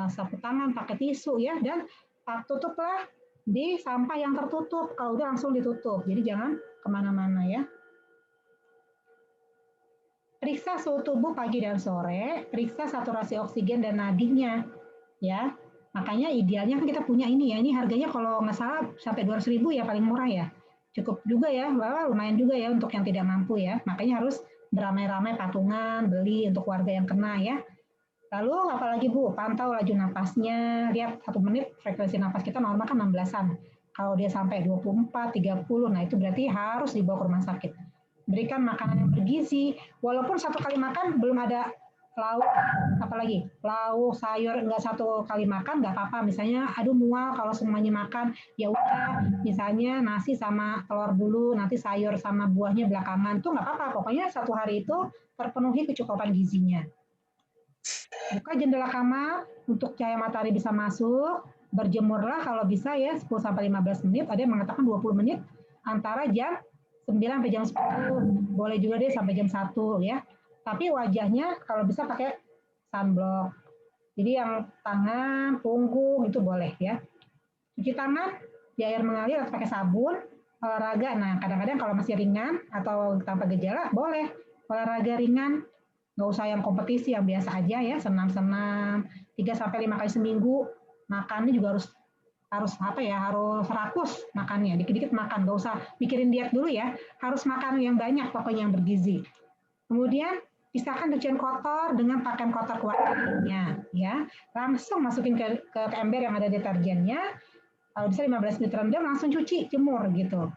Sapu tangan, pakai tisu ya, dan tutuplah di sampah yang tertutup. Kalau udah langsung ditutup, jadi jangan kemana-mana ya. Periksa suhu tubuh pagi dan sore, periksa saturasi oksigen dan nadinya ya. Makanya idealnya kan kita punya ini ya, ini harganya kalau nggak salah sampai 200.000 ya paling murah ya. Cukup juga ya, lumayan juga ya untuk yang tidak mampu ya. Makanya harus beramai-ramai patungan, beli untuk warga yang kena ya. Lalu apalagi Bu, pantau laju napasnya, lihat 1 menit frekuensi napas kita normal kan 16-an. Kalau dia sampai 24, 30, nah itu berarti harus dibawa ke rumah sakit. Berikan makanan yang bergizi, walaupun 1 kali makan belum ada lauk, apalagi lauk, sayur, enggak 1 kali makan nggak apa-apa. Misalnya, aduh mual kalau semuanya makan, ya udah misalnya nasi sama telur dulu, nanti sayur sama buahnya belakangan, tuh nggak apa-apa. Pokoknya 1 hari itu terpenuhi kecukupan gizinya. Buka jendela kamar untuk cahaya matahari bisa masuk, berjemurlah kalau bisa ya 10-15 menit, ada yang mengatakan 20 menit antara jam 9 sampai jam 10, boleh juga deh sampai jam 1 ya. Tapi wajahnya kalau bisa pakai sunblock. Jadi yang tangan, punggung itu boleh ya. Cuci tangan di air mengalir atau pakai sabun, olahraga. Nah, kadang-kadang kalau masih ringan atau tanpa gejala boleh olahraga ringan. Nggak usah yang kompetisi, yang biasa aja ya, senam-senam 3-5 kali seminggu. Makannya juga harus harus apa ya, harus rakus makannya, dikit-dikit makan, nggak usah mikirin diet dulu ya, harus makan yang banyak pokoknya yang bergizi. Kemudian pisahkan cucian kotor dengan pakaian kotor keluarganya, ya. Langsung masukin ke ember yang ada deterjennya. Kalau bisa 15 menit rendam, langsung cuci, jemur gitu.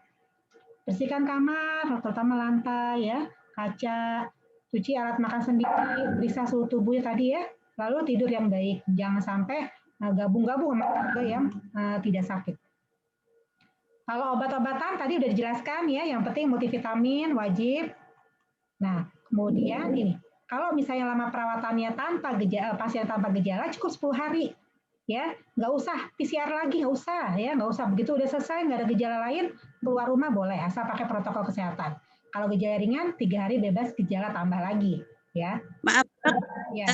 Bersihkan kamar, terutama lantai ya, kaca, cuci alat makan sendiri, periksa suhu tubuhnya tadi ya, lalu tidur yang baik. Jangan sampai gabung-gabung sama keluarga yang tidak sakit. Kalau obat-obatan tadi udah dijelaskan ya, yang penting multivitamin wajib. Nah, kemudian ini, kalau misalnya lama perawatannya tanpa gejala, pasien tanpa gejala cukup 10 hari. Ya, nggak usah PCR lagi, nggak usah ya, nggak usah. Begitu udah selesai, nggak ada gejala lain, keluar rumah boleh, asal pakai protokol kesehatan. Kalau gejala ringan, 3 hari bebas, gejala tambah lagi, ya. Maaf, Ya.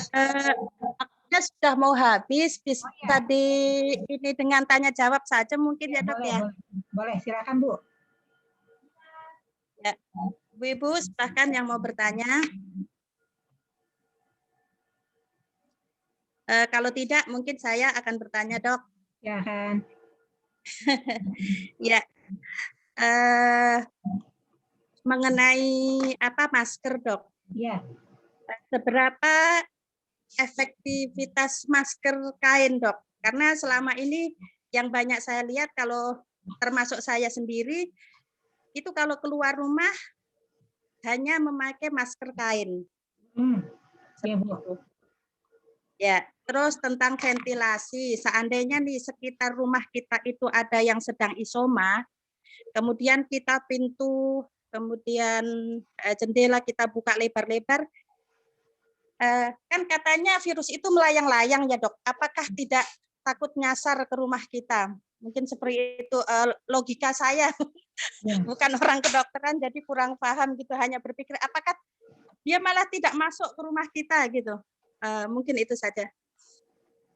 waktunya sudah mau habis, bisa ini dengan tanya jawab saja mungkin ya, Dok boleh, ya. boleh, silakan Bu. Ya, Bu-Ibu, silahkan yang mau bertanya. Kalau tidak, mungkin saya akan bertanya, Dok. Ya kan. Ya, mengenai apa masker, Dok? Ya. Seberapa efektivitas masker kain, Dok? Karena selama ini yang banyak saya lihat, kalau termasuk saya sendiri, itu kalau keluar rumah hanya memakai masker kain. Ya, Bu. Ya, terus tentang ventilasi, seandainya di sekitar rumah kita itu ada yang sedang isoma, kemudian kita pintu, kemudian jendela kita buka lebar-lebar, kan katanya virus itu melayang-layang ya, Dok. Apakah tidak takut nyasar ke rumah kita? Mungkin seperti itu logika saya. Ya. Bukan orang kedokteran, jadi kurang paham gitu. Hanya berpikir apakah dia malah tidak masuk ke rumah kita gitu. Mungkin itu saja.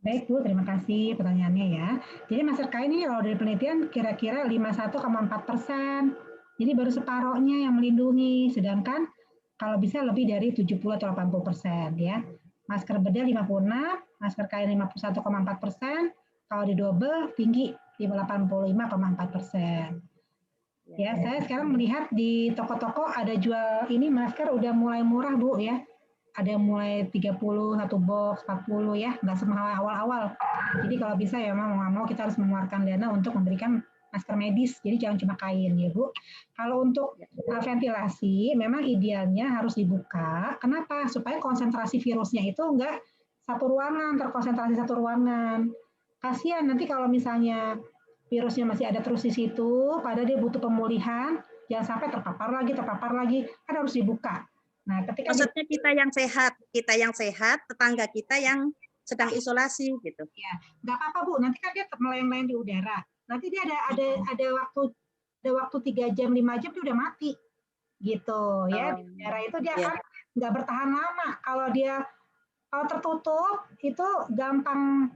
Baik Bu, terima kasih pertanyaannya ya. Jadi masker kain ini kalau dari penelitian kira-kira 51,4%. Jadi baru separohnya yang melindungi, sedangkan kalau bisa lebih dari 70 atau 80% ya. Masker bedah 56, masker kain 51,4%, kalau di double tinggi 85,4%. Ya, saya sekarang melihat di toko-toko ada jual ini masker udah mulai murah Bu ya. Ada mulai 30, satu box, 40 ya, nggak semahal awal-awal. Jadi kalau bisa ya mau nggak mau kita harus mengeluarkan dana untuk memberikan masker medis, jadi jangan cuma kain ya Bu. Kalau untuk ventilasi, memang idealnya harus dibuka. Kenapa? Supaya konsentrasi virusnya itu nggak satu ruangan, terkonsentrasi satu ruangan. Kasihan nanti kalau misalnya virusnya masih ada terus di situ, padahal dia butuh pemulihan, jangan sampai terpapar lagi, kan harus dibuka. Nah, ketika maksudnya kita yang sehat, tetangga kita yang sedang isolasi gitu. Ya, nggak apa-apa Bu. Nanti kan dia melayang-layang di udara. Nanti dia ada waktu 3 jam, 5 jam dia udah mati, gitu ya. Di udara itu dia akan nggak bertahan lama. Kalau tertutup itu gampang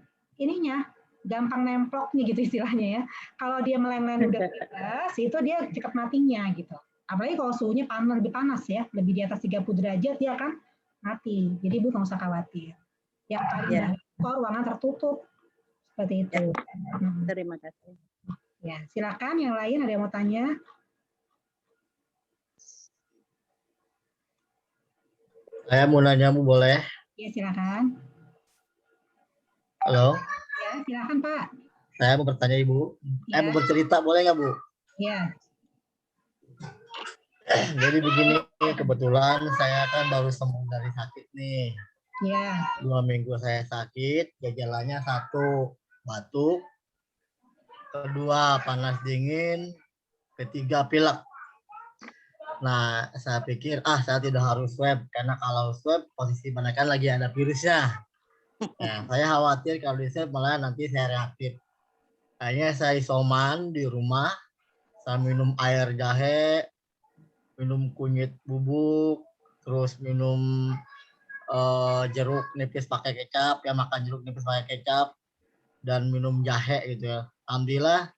gampang nemploknya gitu istilahnya ya. Kalau dia melayang-layang di udara bebas, itu dia cepat matinya gitu. Apalagi kalau suhunya lebih panas ya, lebih di atas 30 derajat dia akan mati. Jadi Bu nggak usah khawatir. Ya, kalau ruangan tertutup seperti itu. Terima kasih. Ya, silakan yang lain ada yang mau tanya? Saya mau nanya Bu, boleh? Ya, silakan. Halo. Ya, silakan Pak. Saya mau bertanya Ibu. Saya mau bercerita, boleh nggak Bu? Ya. Jadi begini, kebetulan saya kan baru sembuh dari sakit nih. Ya. 2 minggu saya sakit, gejalanya 1 batuk, 2 panas dingin, 3 pilek. Nah, saya pikir saya tidak harus swab karena kalau swab posisi mana kan lagi ada virusnya. Nah, saya khawatir kalau di swab malah nanti saya reaktif. Kayaknya saya isoman di rumah, saya minum air jahe, minum kunyit bubuk, terus minum jeruk nipis pakai kecap, ya makan jeruk nipis pakai kecap, dan minum jahe gitu ya. Alhamdulillah,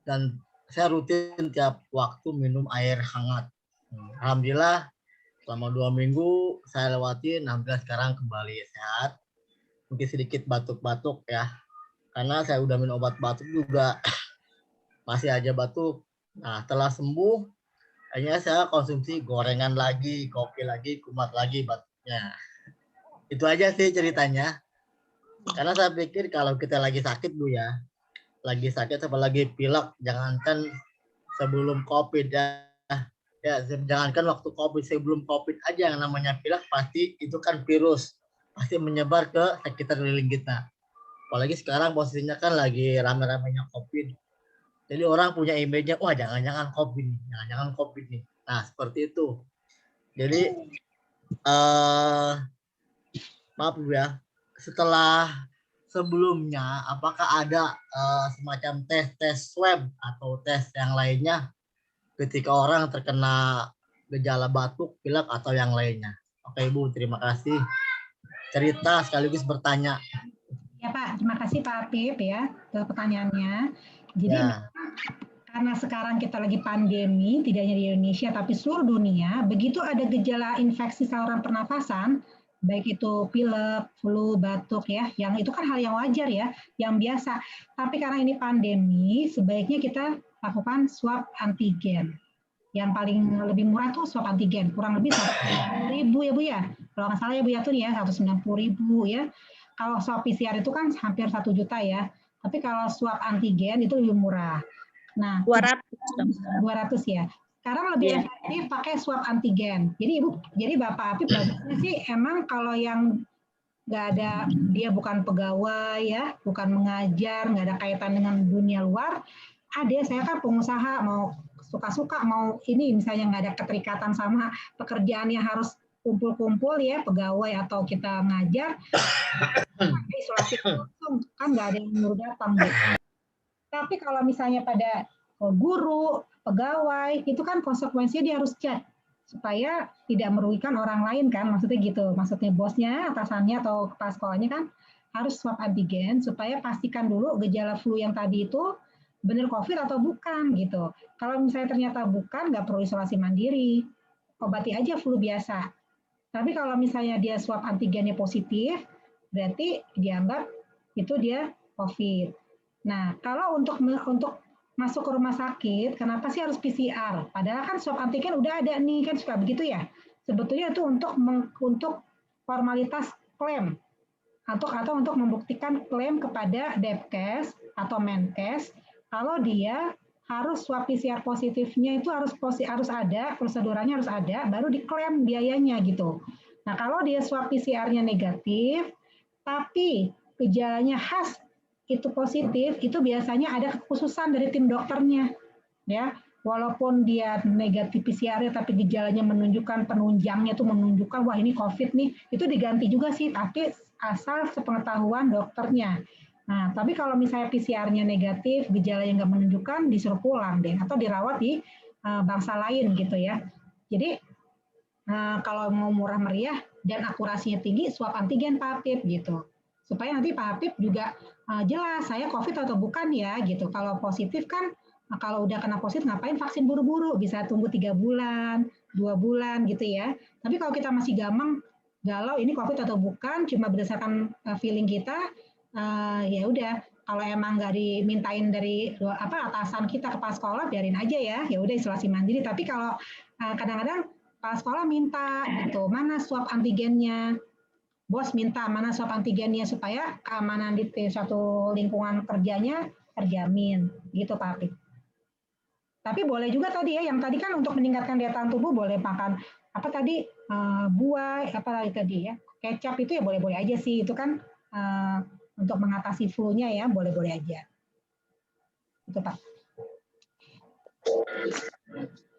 dan saya rutin tiap waktu minum air hangat. Alhamdulillah, selama 2 minggu saya lewatin, alhamdulillah sekarang kembali sehat. Mungkin sedikit batuk-batuk ya, karena saya udah minum obat batuk juga masih aja batuk. Nah, setelah sembuh, akhirnya saya konsumsi gorengan lagi, kopi lagi, kumat lagi batuknya. Itu aja sih ceritanya. Karena saya pikir kalau kita lagi sakit Bu ya, lagi sakit apalagi pilek, jangankan sebelum COVID ya jangankan waktu COVID, sebelum COVID aja yang namanya pilek pasti itu kan virus, pasti menyebar ke sekitar keliling kita. Apalagi sekarang posisinya kan lagi rame-ramenya COVID. Jadi orang punya image-nya, wah jangan-jangan COVID nih, jangan-jangan COVID nih. Nah seperti itu. Jadi maaf Bu ya, setelah sebelumnya apakah ada semacam tes swab atau tes yang lainnya ketika orang terkena gejala batuk, pilek atau yang lainnya? Oke Ibu, terima kasih. Cerita sekaligus bertanya. Ya Pak, terima kasih Pak Apip ya ke pertanyaannya. Jadi Ya. karena sekarang kita lagi pandemi, tidak hanya di Indonesia tapi seluruh dunia, begitu ada gejala infeksi saluran pernafasan, baik itu pilek, flu, batuk ya, yang itu kan hal yang wajar ya, yang biasa. Tapi karena ini pandemi, sebaiknya kita lakukan swab antigen. Yang paling lebih murah tuh swab antigen, kurang lebih 190.000 ya Bu ya. Kalau nggak salah ya Bu ya tuh ya 190.000 ya. Kalau swab PCR itu kan hampir 1 juta ya. Tapi kalau swab antigen itu lebih murah. Nah, 200 ya. Sekarang lebih efektif pakai swab antigen. Jadi Bapak Apip bagusnya sih emang kalau yang nggak ada, dia bukan pegawai ya, bukan mengajar, nggak ada kaitan dengan dunia luar. Saya kan pengusaha, mau suka-suka mau ini misalnya nggak ada keterikatan sama pekerjaan yang harus kumpul-kumpul ya, pegawai atau kita ngajar, isolasi langsung kan nggak ada yang nyuruh datang gitu. Tapi kalau misalnya pada guru, pegawai, itu kan konsekuensinya dia harus cek supaya tidak merugikan orang lain kan, maksudnya gitu. Maksudnya bosnya, atasannya atau kepala sekolahnya kan harus swab antigen supaya pastikan dulu gejala flu yang tadi itu benar COVID atau bukan gitu. Kalau misalnya ternyata bukan, nggak perlu isolasi mandiri, obati aja flu biasa. Tapi kalau misalnya dia swab antigennya positif, berarti dianggap itu dia COVID. Nah, kalau untuk masuk ke rumah sakit, kenapa sih harus PCR? Padahal kan swab antigen udah ada nih, kan suka begitu ya. Sebetulnya itu untuk formalitas klaim atau untuk membuktikan klaim kepada Depkes atau Menkes kalau dia harus swab PCR positifnya itu harus ada, prosedurnya harus ada, baru diklaim biayanya gitu. Nah, kalau dia swab PCR-nya negatif, tapi gejalanya khas itu positif, itu biasanya ada kekhususan dari tim dokternya, ya. Walaupun dia negatif PCR-nya, tapi gejalanya menunjukkan, penunjangnya itu menunjukkan, wah ini COVID nih, itu diganti juga sih, tapi asal sepengetahuan dokternya. Nah, tapi kalau misalnya PCR-nya negatif, gejalanya nggak menunjukkan, disuruh pulang deh, atau dirawat di bangsa lain gitu ya. Jadi kalau mau murah meriah dan akurasinya tinggi, swab antigen Pak Apip gitu. Supaya nanti Pak Apip juga jelas saya COVID atau bukan ya gitu. Kalau positif kan, kalau udah kena positif ngapain vaksin buru-buru, bisa tunggu 3 bulan, 2 bulan gitu ya. Tapi kalau kita masih galau ini COVID atau bukan, cuma berdasarkan feeling kita, ya udah, kalau emang nggak dimintain dari atasan kita, kepala sekolah, biarin aja ya udah isolasi mandiri. Tapi kalau kadang-kadang kepala sekolah minta gitu, mana swab antigennya, bos minta mana swab antigennya supaya keamanan di suatu lingkungan kerjanya terjamin gitu Pak Apip. Tapi boleh juga tadi ya, yang tadi kan untuk meningkatkan daya tahan tubuh boleh makan apa tadi, buah, apa lagi tadi ya, kecap itu ya boleh-boleh aja sih, itu kan untuk mengatasi flu-nya ya, boleh-boleh aja. Itu Pak.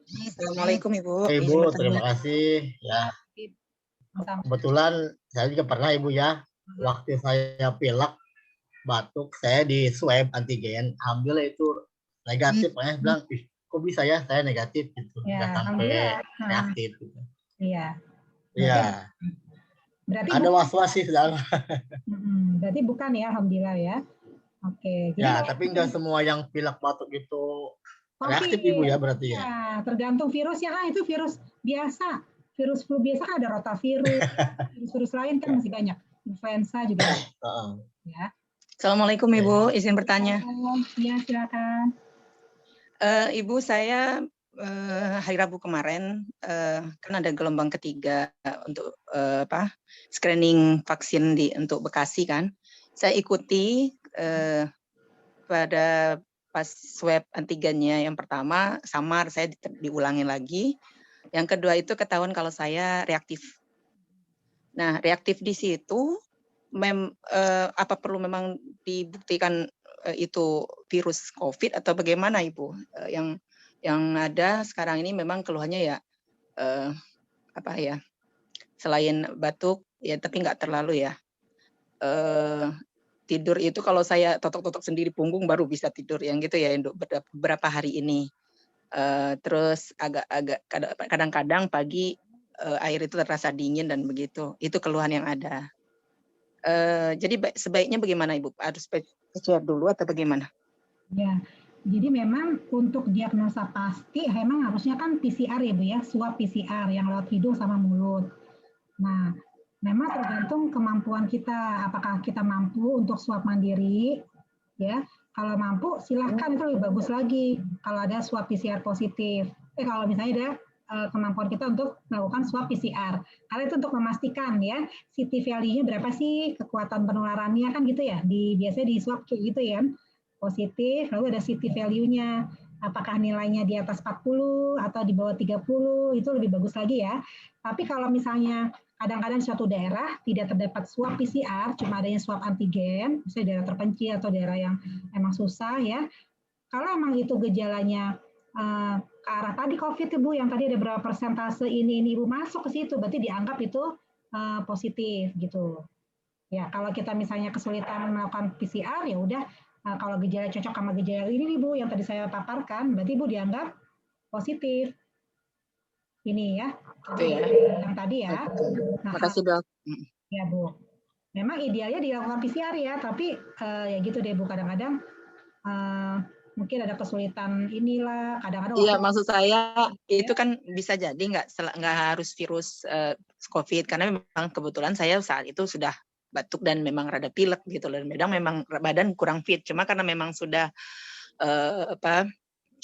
Assalamualaikum Ibu. Ibu, terima kasih. Ya. Kebetulan saya juga pernah Ibu ya, waktu saya pilek, batuk, saya di swab antigen, alhamdulillah itu negatif. Makanya bilang, kok bisa ya saya negatif gitu, nggak sampai reaktif. Gitu. Iya. Iya. Berarti ada was-was sih dalam. Berarti bukan ya, alhamdulillah ya. Oke. Jadi ya, tapi nggak semua yang pilek batuk itu reaktif Ibu ya berarti ya. Ya, tergantung virusnya. Itu virus biasa. Virus flu biasa kan ada rotavirus, virus lain kan masih banyak. Influenza juga. Ya. Assalamualaikum Ibu, izin bertanya. Ya, silakan. Ibu, saya hari Rabu kemarin kan ada gelombang ketiga untuk screening vaksin untuk Bekasi kan. Saya ikuti pada pas swab antigennya yang pertama samar, saya diulangi lagi. Yang kedua itu ketahuan kalau saya reaktif. Nah, reaktif di situ apa perlu memang dibuktikan itu virus COVID atau bagaimana Ibu? Yang ada sekarang ini memang keluhannya ya selain batuk ya, tapi nggak terlalu ya. Tidur itu kalau saya totok-totok sendiri punggung baru bisa tidur yang gitu ya untuk beberapa hari ini. Terus agak kadang-kadang pagi air itu terasa dingin dan begitu. Itu keluhan yang ada. Jadi sebaiknya bagaimana Ibu? Harus PCR dulu atau bagaimana? Ya, jadi memang untuk diagnosa pasti memang harusnya kan PCR ya Bu ya, swab PCR yang lewat hidung sama mulut. Nah, memang tergantung kemampuan kita, apakah kita mampu untuk swab mandiri, ya. Kalau mampu silahkan, itu lebih bagus lagi kalau ada swab PCR positif. Kalau misalnya ada kemampuan kita untuk melakukan swab PCR. Karena itu untuk memastikan ya, CT value-nya berapa sih, kekuatan penularannya kan gitu ya. Biasanya di swab kayak gitu ya, positif, lalu ada CT value-nya. Apakah nilainya di atas 40 atau di bawah 30, itu lebih bagus lagi ya. Tapi kalau misalnya kadang-kadang suatu daerah tidak terdapat swab PCR, cuma adanya swab antigen, misalnya daerah terpencil atau daerah yang emang susah ya. Kalau emang itu gejalanya ke arah tadi COVID Ibu, yang tadi ada berapa persentase ini Ibu masuk ke situ, berarti dianggap itu positif gitu. Ya, kalau kita misalnya kesulitan melakukan PCR, ya udah kalau gejala cocok sama gejala ini Ibu yang tadi saya paparkan, berarti Ibu dianggap positif. Ini ya, yang tadi ya. Nah, makasih Dok. Ya Bu, memang idealnya dilakukan PCR ya, tapi ya gitu deh Bu, kadang-kadang mungkin ada kesulitan inilah, kadang-kadang. Iya, maksud saya itu kan bisa jadi nggak harus virus COVID, karena memang kebetulan saya saat itu sudah batuk dan memang rada pilek gitu, dan memang badan kurang fit. Cuma karena memang sudah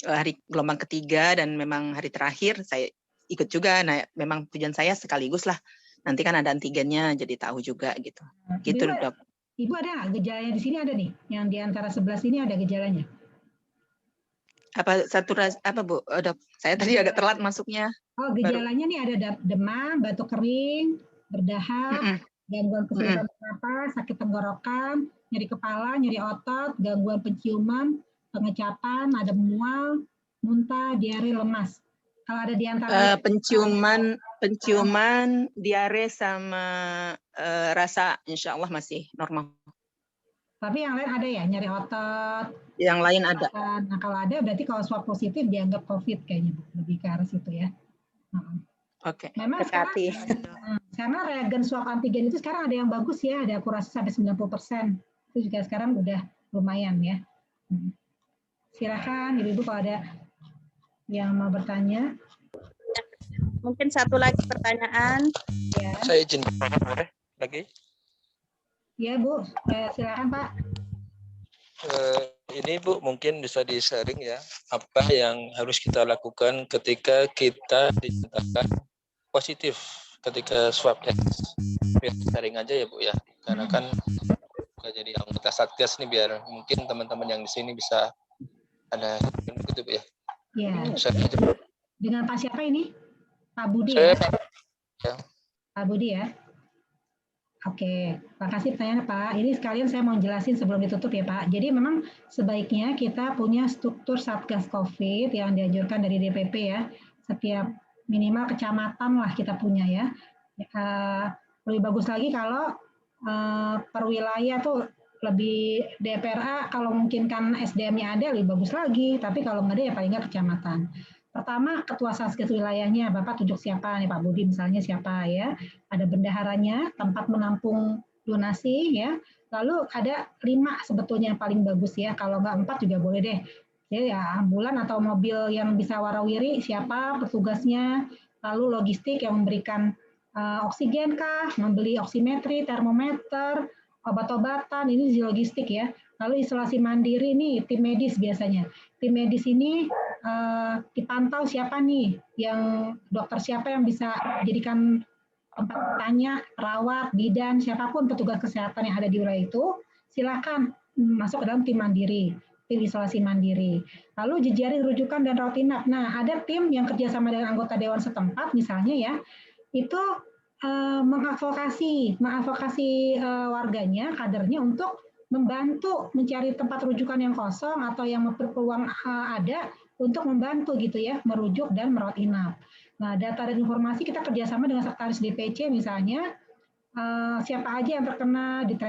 hari gelombang ketiga dan memang hari terakhir saya ikut juga. Nah, memang tujuan saya sekaligus lah. Nanti kan ada antigennya, jadi tahu juga gitu. Gitu Dok. Ibu ada nggak gejalanya di sini ada nih? Yang di antara 11 ini ada gejalanya? Apa Bu? Dok, saya tadi agak telat masuknya. Oh, gejalanya nih ada demam, batuk kering, berdahak, gangguan kesulitan bernapas, sakit tenggorokan, nyeri kepala, nyeri otot, gangguan penciuman, pengecapan, ada mual, muntah, diare, lemas. Kalau ada di antara penciuman, diare sama rasa insya Allah masih normal. Tapi yang lain ada ya, nyeri otot? Yang lain ada. Nah, kalau ada berarti kalau swab positif dianggap COVID kayaknya, lebih ke arah situ ya. Oke. Memang karena reagen swab antigen itu sekarang ada yang bagus ya, ada akurasi sampai 90%. Itu juga sekarang udah lumayan ya. Silakan Ibu kalau ada yang mau bertanya. Mungkin satu lagi pertanyaan. Ya. Saya izin lagi. Ya Bu, silakan Pak. Ini Bu mungkin bisa di-sharing ya, apa yang harus kita lakukan ketika kita dinyatakan positif ketika swab test. Sharing aja ya Bu ya, karena kan jadi anggota Satgas nih, biar mungkin teman-teman yang di sini bisa ada gitu Bu ya. Iya. Dengan Pak siapa ini? Pak Budi ya? Pak Budi ya. Oke, makasih pertanyaannya Pak. Ini sekalian saya mau jelasin sebelum ditutup ya Pak. Jadi memang sebaiknya kita punya struktur Satgas COVID yang dianjurkan dari DPP ya. Setiap minimal kecamatan lah kita punya ya. Lebih bagus lagi kalau per wilayah tuh lebih DPRA, kalau mungkin kan SDM-nya ada lebih bagus lagi. Tapi kalau nggak ada ya paling nggak kecamatan. Pertama, ketua Satgas wilayahnya, Bapak tunjuk siapa nih Pak Budi misalnya siapa ya. Ada bendaharanya, tempat menampung donasi ya. Lalu ada 5 sebetulnya yang paling bagus ya. Kalau nggak 4 juga boleh deh. Ya ambulan atau mobil yang bisa warawiri siapa petugasnya. Lalu logistik yang memberikan oksigen kah, membeli oksimetri, termometer, obat-obatan, ini logistik ya. Lalu isolasi mandiri ini tim medis biasanya. Tim medis ini dipantau siapa nih, yang dokter siapa yang bisa jadikan tempat tanya, perawat, bidan, siapapun petugas kesehatan yang ada di wilayah itu, silakan masuk ke dalam tim mandiri, tim isolasi mandiri. Lalu jejaring rujukan dan rawat inap. Nah, ada tim yang kerjasama dengan anggota dewan setempat, misalnya ya, itu mengadvokasi warganya, kadernya untuk membantu mencari tempat rujukan yang kosong atau yang berpeluang ada untuk membantu gitu ya, merujuk dan merawat inap. Nah, data dan informasi kita kerjasama dengan sekretaris DPC misalnya, siapa aja yang terkena di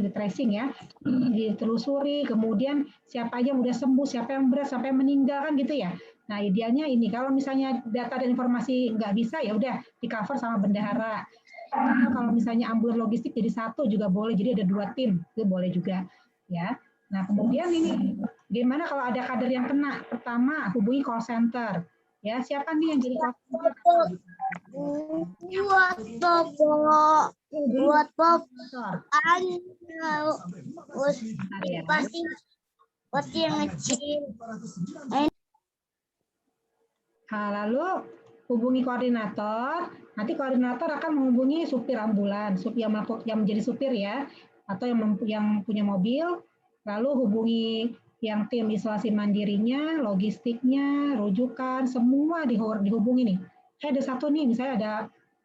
tracing ya, ditelusuri, kemudian siapa aja yang udah sembuh, siapa yang berat, sampai meninggal kan gitu ya. Nah, idealnya ini kalau misalnya data dan informasi nggak bisa ya udah di cover sama bendahara. Karena kalau misalnya ambulan logistik jadi satu juga boleh, jadi ada 2 tim itu boleh juga ya. Nah, kemudian ini gimana kalau ada kader yang kena? Pertama hubungi call center. Ya, siapa nih yang jadi call center? Buat pasti yang kecil. Nah, lalu hubungi koordinator. Nanti koordinator akan menghubungi supir ambulans, yang menjadi supir ya, atau yang punya mobil. Lalu hubungi yang tim isolasi mandirinya, logistiknya, rujukan, semua dihubungi nih. Ada satu nih, misalnya ada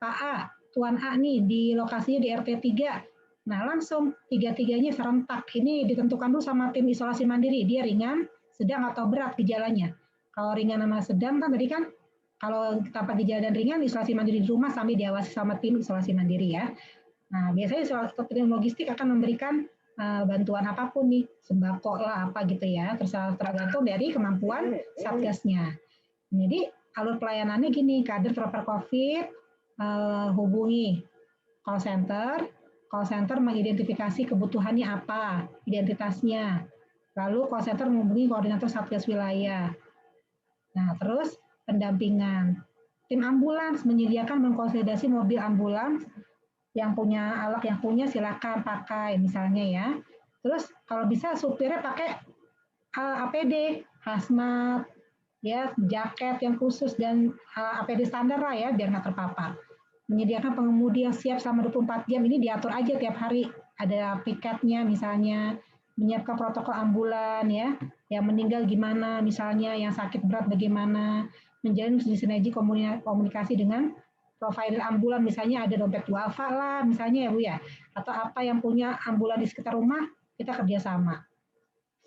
Pak A, Tuan A nih di lokasinya di RT 3. Nah, langsung tiga-tiganya serentak. Ini ditentukan dulu sama tim isolasi mandiri. Dia ringan, sedang atau berat gejalanya. Kalau ringan sama sedang kan tadi kan kalau tanpa gejala dan ringan isolasi mandiri di rumah sambil diawasi sama tim isolasi mandiri ya. Nah, biasanya tim logistik akan memberikan bantuan apapun nih, sembako lah apa gitu ya, tergantung dari kemampuan satgasnya. Jadi alur pelayanannya gini, kader terpapar COVID hubungi call center mengidentifikasi kebutuhannya apa, identitasnya. Lalu call center menghubungi koordinator satgas wilayah. Nah, terus pendampingan. Tim ambulans menyediakan mengkonsolidasi mobil ambulans yang punya alat yang punya silakan pakai misalnya ya. Terus kalau bisa supirnya pakai APD, hazmat, ya jaket yang khusus dan APD standar lah ya biar nggak terpapar. Menyediakan pengemudi yang siap selama 24 jam ini diatur aja tiap hari. Ada piketnya misalnya, menyiapkan protokol ambulan ya, yang meninggal gimana misalnya, yang sakit berat bagaimana, menjalin sinergi komunikasi dengan provider ambulan, misalnya ada dompet duafa lah misalnya ya Bu ya, atau apa yang punya ambulan di sekitar rumah kita kerjasama.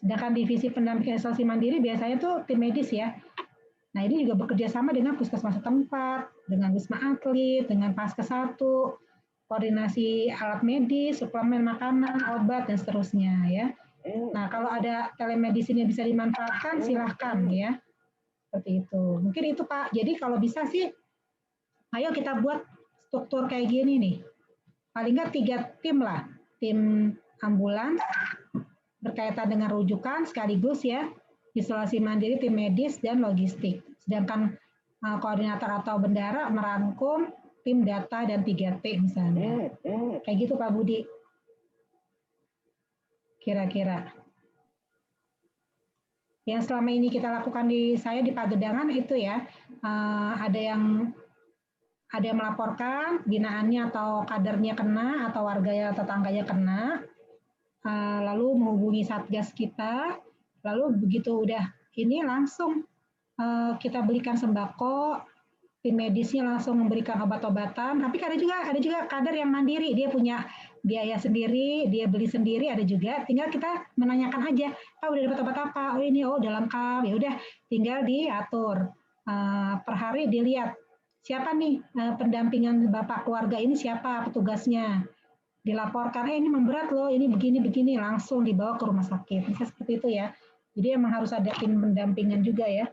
Sedangkan divisi pendampingan isolasi mandiri biasanya tuh tim medis ya. Nah ini juga bekerja sama dengan puskesmas setempat, dengan Wisma Atlet, dengan Paskes 1, koordinasi alat medis, suplemen makanan, obat, dan seterusnya ya. Nah kalau ada telemedicine yang bisa dimanfaatkan silahkan ya. Seperti itu. Mungkin itu Pak. Jadi kalau bisa sih, ayo kita buat struktur kayak gini nih. Paling nggak 3 tim lah. Tim ambulans, berkaitan dengan rujukan sekaligus ya, isolasi mandiri, tim medis, dan logistik. Sedangkan koordinator atau bendahara merangkum tim data dan 3T misalnya. Kayak gitu Pak Budi. Kira-kira. Yang selama ini kita lakukan di Pagedangan itu ya, ada yang melaporkan binaannya atau kadernya kena atau warganya atau tetangganya kena, lalu menghubungi satgas kita, lalu begitu udah ini langsung kita belikan sembako, tim medisnya langsung memberikan obat-obatan. Tapi ada juga kader yang mandiri, dia punya biaya sendiri, dia beli sendiri, ada juga. Tinggal kita menanyakan aja, Pak udah dapat obat apa? Oh ini, udah lengkap. Ya udah, tinggal diatur. Per hari dilihat siapa nih pendampingan Bapak keluarga ini, siapa petugasnya. Dilaporkan, ini memberat loh, ini begini, langsung dibawa ke rumah sakit. Bisa seperti itu ya. Jadi emang harus ada tim pendampingan juga ya.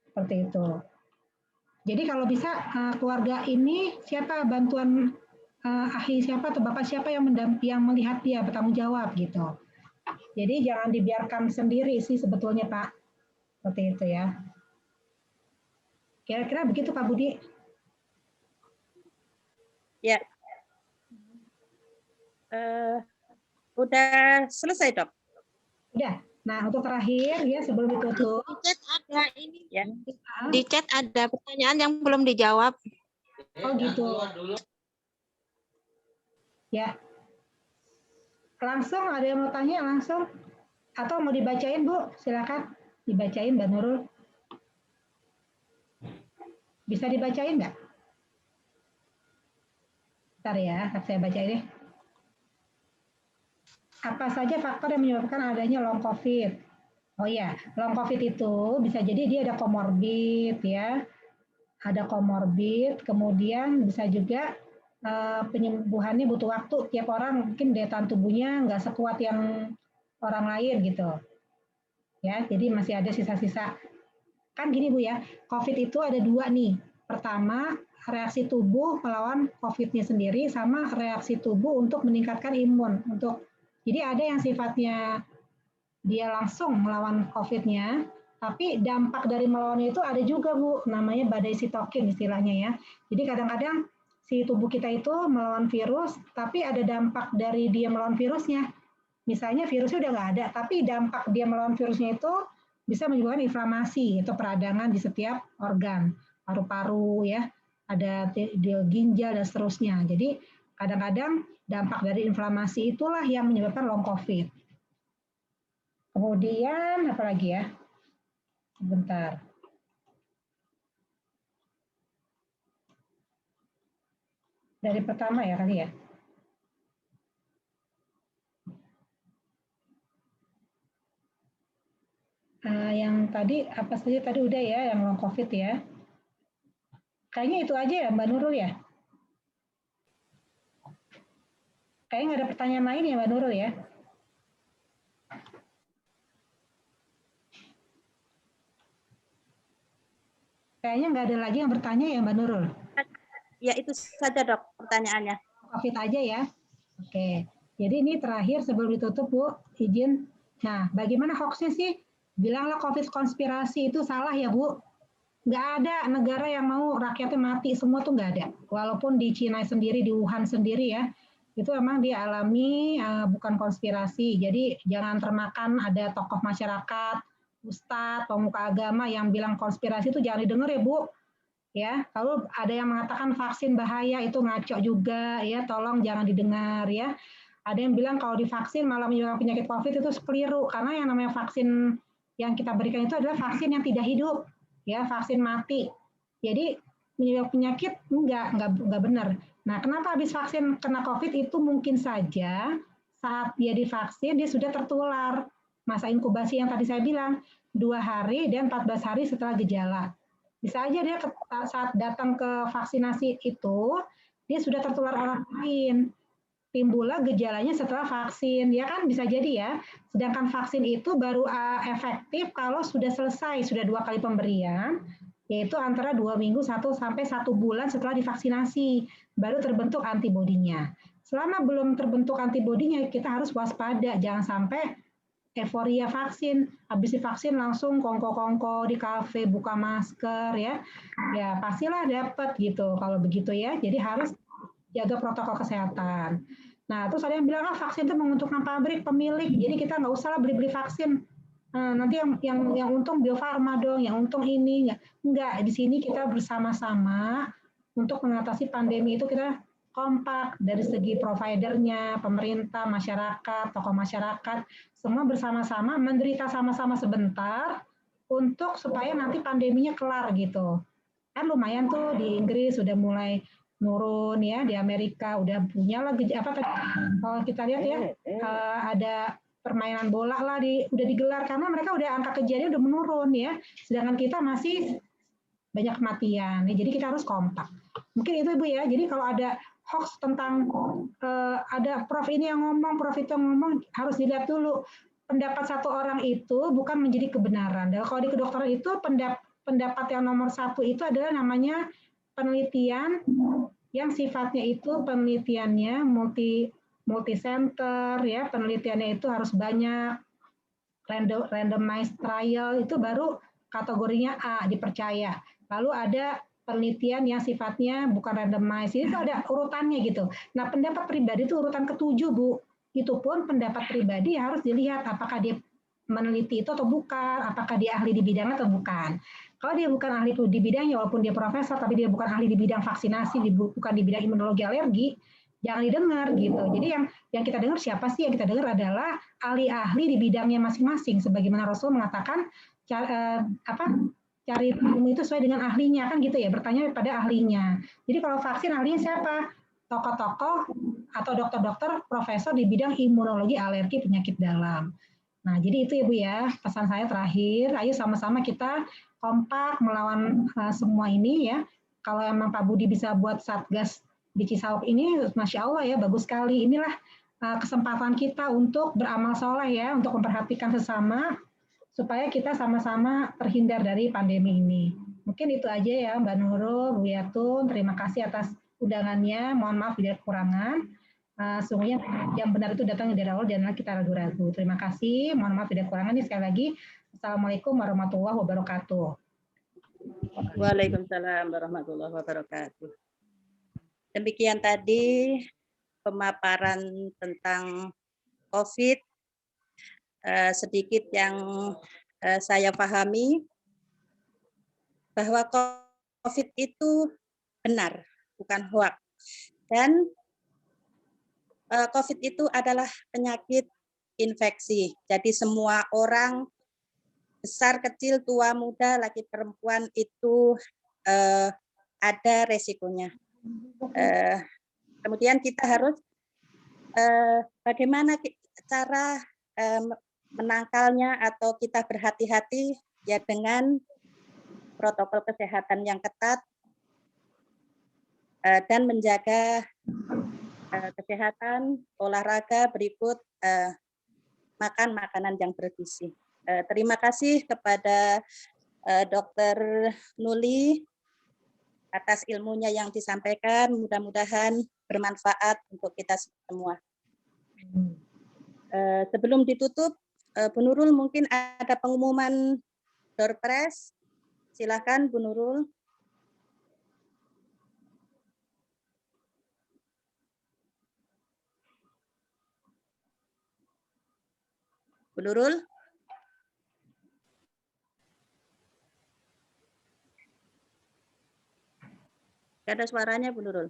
Seperti itu. Jadi kalau bisa keluarga ini siapa bantuan ahli siapa atau bapak siapa yang melihat dia bertanggung jawab gitu. Jadi jangan dibiarkan sendiri sih sebetulnya Pak. Seperti itu ya. Kira-kira begitu Pak Budi. Ya. Udah selesai, Dok? Udah. Nah, untuk terakhir ya sebelum ditutup. Di chat ada ini. Ya. Di chat ada pertanyaan yang belum dijawab. Oh gitu. Ya. Langsung ada yang mau tanya langsung? Atau mau dibacain, Bu? Silakan dibacain, Mbak Nurul. Bisa dibacain nggak? Bentar ya, saya bacain deh. Apa saja faktor yang menyebabkan adanya long COVID? Oh ya, long COVID itu bisa jadi dia ada komorbid ya, ada komorbid, kemudian bisa juga penyembuhannya butuh waktu. Tiap orang mungkin daya tahan tubuhnya nggak sekuat yang orang lain gitu. Ya, jadi masih ada sisa-sisa. Kan gini Bu ya, COVID itu ada dua nih. Pertama, reaksi tubuh melawan COVID-nya sendiri sama reaksi tubuh untuk meningkatkan imun. Jadi ada yang sifatnya dia langsung melawan COVID-nya, tapi dampak dari melawannya itu ada juga Bu, namanya badai sitokin istilahnya ya. Jadi kadang-kadang si tubuh kita itu melawan virus, tapi ada dampak dari dia melawan virusnya. Misalnya virusnya udah nggak ada, tapi dampak dia melawan virusnya itu bisa menyebabkan inflamasi atau peradangan di setiap organ, paru-paru ya, ada di ginjal dan seterusnya. Jadi kadang-kadang dampak dari inflamasi itulah yang menyebabkan long COVID. Kemudian apa lagi ya? Sebentar. Dari pertama ya kali ya. Yang tadi apa saja tadi udah ya, yang long COVID ya. Kayaknya itu aja ya Mbak Nurul ya. Kayaknya nggak ada pertanyaan lain ya Mbak Nurul ya. Kayaknya nggak ada lagi yang bertanya ya Mbak Nurul. Ya itu saja Dok pertanyaannya. COVID aja ya. Oke. Jadi ini terakhir sebelum ditutup Bu, izin. Nah, bagaimana hoaxnya sih? Bilanglah COVID konspirasi itu salah ya Bu. Nggak ada negara yang mau rakyatnya mati semua tuh nggak ada. Walaupun di Cina sendiri, di Wuhan sendiri ya, itu memang dia alami bukan konspirasi. Jadi jangan termakan ada tokoh masyarakat, ustadz, pemuka agama yang bilang konspirasi itu jangan didengar ya Bu. Ya, kalau ada yang mengatakan vaksin bahaya itu ngaco juga ya, tolong jangan didengar ya. Ada yang bilang kalau divaksin malah menyebabkan penyakit COVID itu keliru karena yang namanya vaksin yang kita berikan itu adalah vaksin yang tidak hidup. Ya, vaksin mati. Jadi menyebabkan penyakit enggak benar. Nah, kenapa habis vaksin kena COVID itu mungkin saja saat dia divaksin dia sudah tertular. Masa inkubasi yang tadi saya bilang 2 hari dan 14 hari setelah gejala. Bisa aja dia saat datang ke vaksinasi itu dia sudah tertular orang lain. Timbullah gejalanya setelah vaksin, ya kan bisa jadi ya. Sedangkan vaksin itu baru efektif kalau sudah selesai, sudah 2 kali pemberian, yaitu antara 2 minggu 1 sampai 1 bulan setelah divaksinasi, baru terbentuk antibodinya. Selama belum terbentuk antibodinya, kita harus waspada, jangan sampai euforia vaksin, habis divaksin langsung kongko-kongko di kafe, buka masker ya, ya pastilah dapat gitu kalau begitu ya. Jadi harus jaga protokol kesehatan. Nah, terus ada yang bilang vaksin itu menguntungkan pabrik, pemilik, jadi kita nggak usah lah beli-beli vaksin. Nanti yang untung Bio Farma dong, yang untung ini enggak. Di sini kita bersama-sama untuk mengatasi pandemi itu kita kompak dari segi providernya, pemerintah, masyarakat, tokoh masyarakat, semua bersama-sama menderita sama-sama sebentar untuk supaya nanti pandeminya kelar gitu. Kan lumayan tuh di Inggris sudah mulai nurun ya, di Amerika udah punya lah apa tadi kalau kita lihat ya ada permainan bola lah udah digelar karena mereka udah angka kejadian udah menurun ya, sedangkan kita masih banyak kematian ya, jadi kita harus kompak. Mungkin itu Ibu ya, jadi kalau ada hoax tentang ada prof ini yang ngomong, prof itu ngomong, harus dilihat dulu pendapat satu orang itu bukan menjadi kebenaran. Dan kalau di kedokteran itu pendapat yang nomor 1 itu adalah namanya penelitian yang sifatnya itu penelitiannya multi center ya, penelitiannya itu harus banyak, randomized trial itu baru kategorinya A dipercaya. Lalu ada penelitian yang sifatnya bukan randomized. Itu ada urutannya gitu. Nah, pendapat pribadi itu urutan ke-7, Bu. Itu pun pendapat pribadi harus dilihat apakah dia meneliti itu atau bukan, apakah dia ahli di bidang atau bukan. Kalau dia bukan ahli di bidangnya, walaupun dia profesor, tapi dia bukan ahli di bidang vaksinasi, bukan di bidang imunologi alergi, jangan didengar gitu. Jadi yang kita dengar siapa sih? Yang kita dengar adalah ahli-ahli di bidangnya masing-masing. Sebagaimana Rasul mengatakan cari ilmu itu sesuai dengan ahlinya, kan gitu ya, bertanya pada ahlinya. Jadi kalau vaksin ahlinya siapa? Tokoh-tokoh atau dokter-dokter profesor di bidang imunologi alergi penyakit dalam. Nah, jadi itu ya Bu ya, pesan saya terakhir, ayo sama-sama kita kompak melawan semua ini ya. Kalau emang Pak Budi bisa buat Satgas di Cisauk ini, Masya Allah ya, bagus sekali. Inilah kesempatan kita untuk beramal soleh ya, untuk memperhatikan sesama, supaya kita sama-sama terhindar dari pandemi ini. Mungkin itu aja ya Mbak Nurul, Bu Yatun, terima kasih atas undangannya, mohon maaf bila kekurangan. Sungguhnya yang benar itu datang dari awal, janganlah kita ragu-ragu. Terima kasih, mohon maaf tidak kekurangan. Sekali lagi, Assalamualaikum warahmatullahi wabarakatuh. Waalaikumsalam warahmatullahi wabarakatuh. Demikian tadi pemaparan tentang COVID. Sedikit yang saya pahami bahwa COVID itu benar, bukan hoax. Dan COVID itu adalah penyakit infeksi. Jadi semua orang, besar, kecil, tua, muda, laki, perempuan itu ada resikonya. Kemudian kita harus bagaimana cara menangkalnya atau kita berhati-hati ya dengan protokol kesehatan yang ketat dan menjaga kesehatan, olahraga, berikut makan makanan yang bergizi. Terima kasih kepada Dr. Nuli atas ilmunya yang disampaikan. Mudah-mudahan bermanfaat untuk kita semua. Sebelum ditutup, Bu Nurul mungkin ada pengumuman door press. Silakan Bu Nurul. Bu Nurul. Gak ada suaranya Bu Nurul.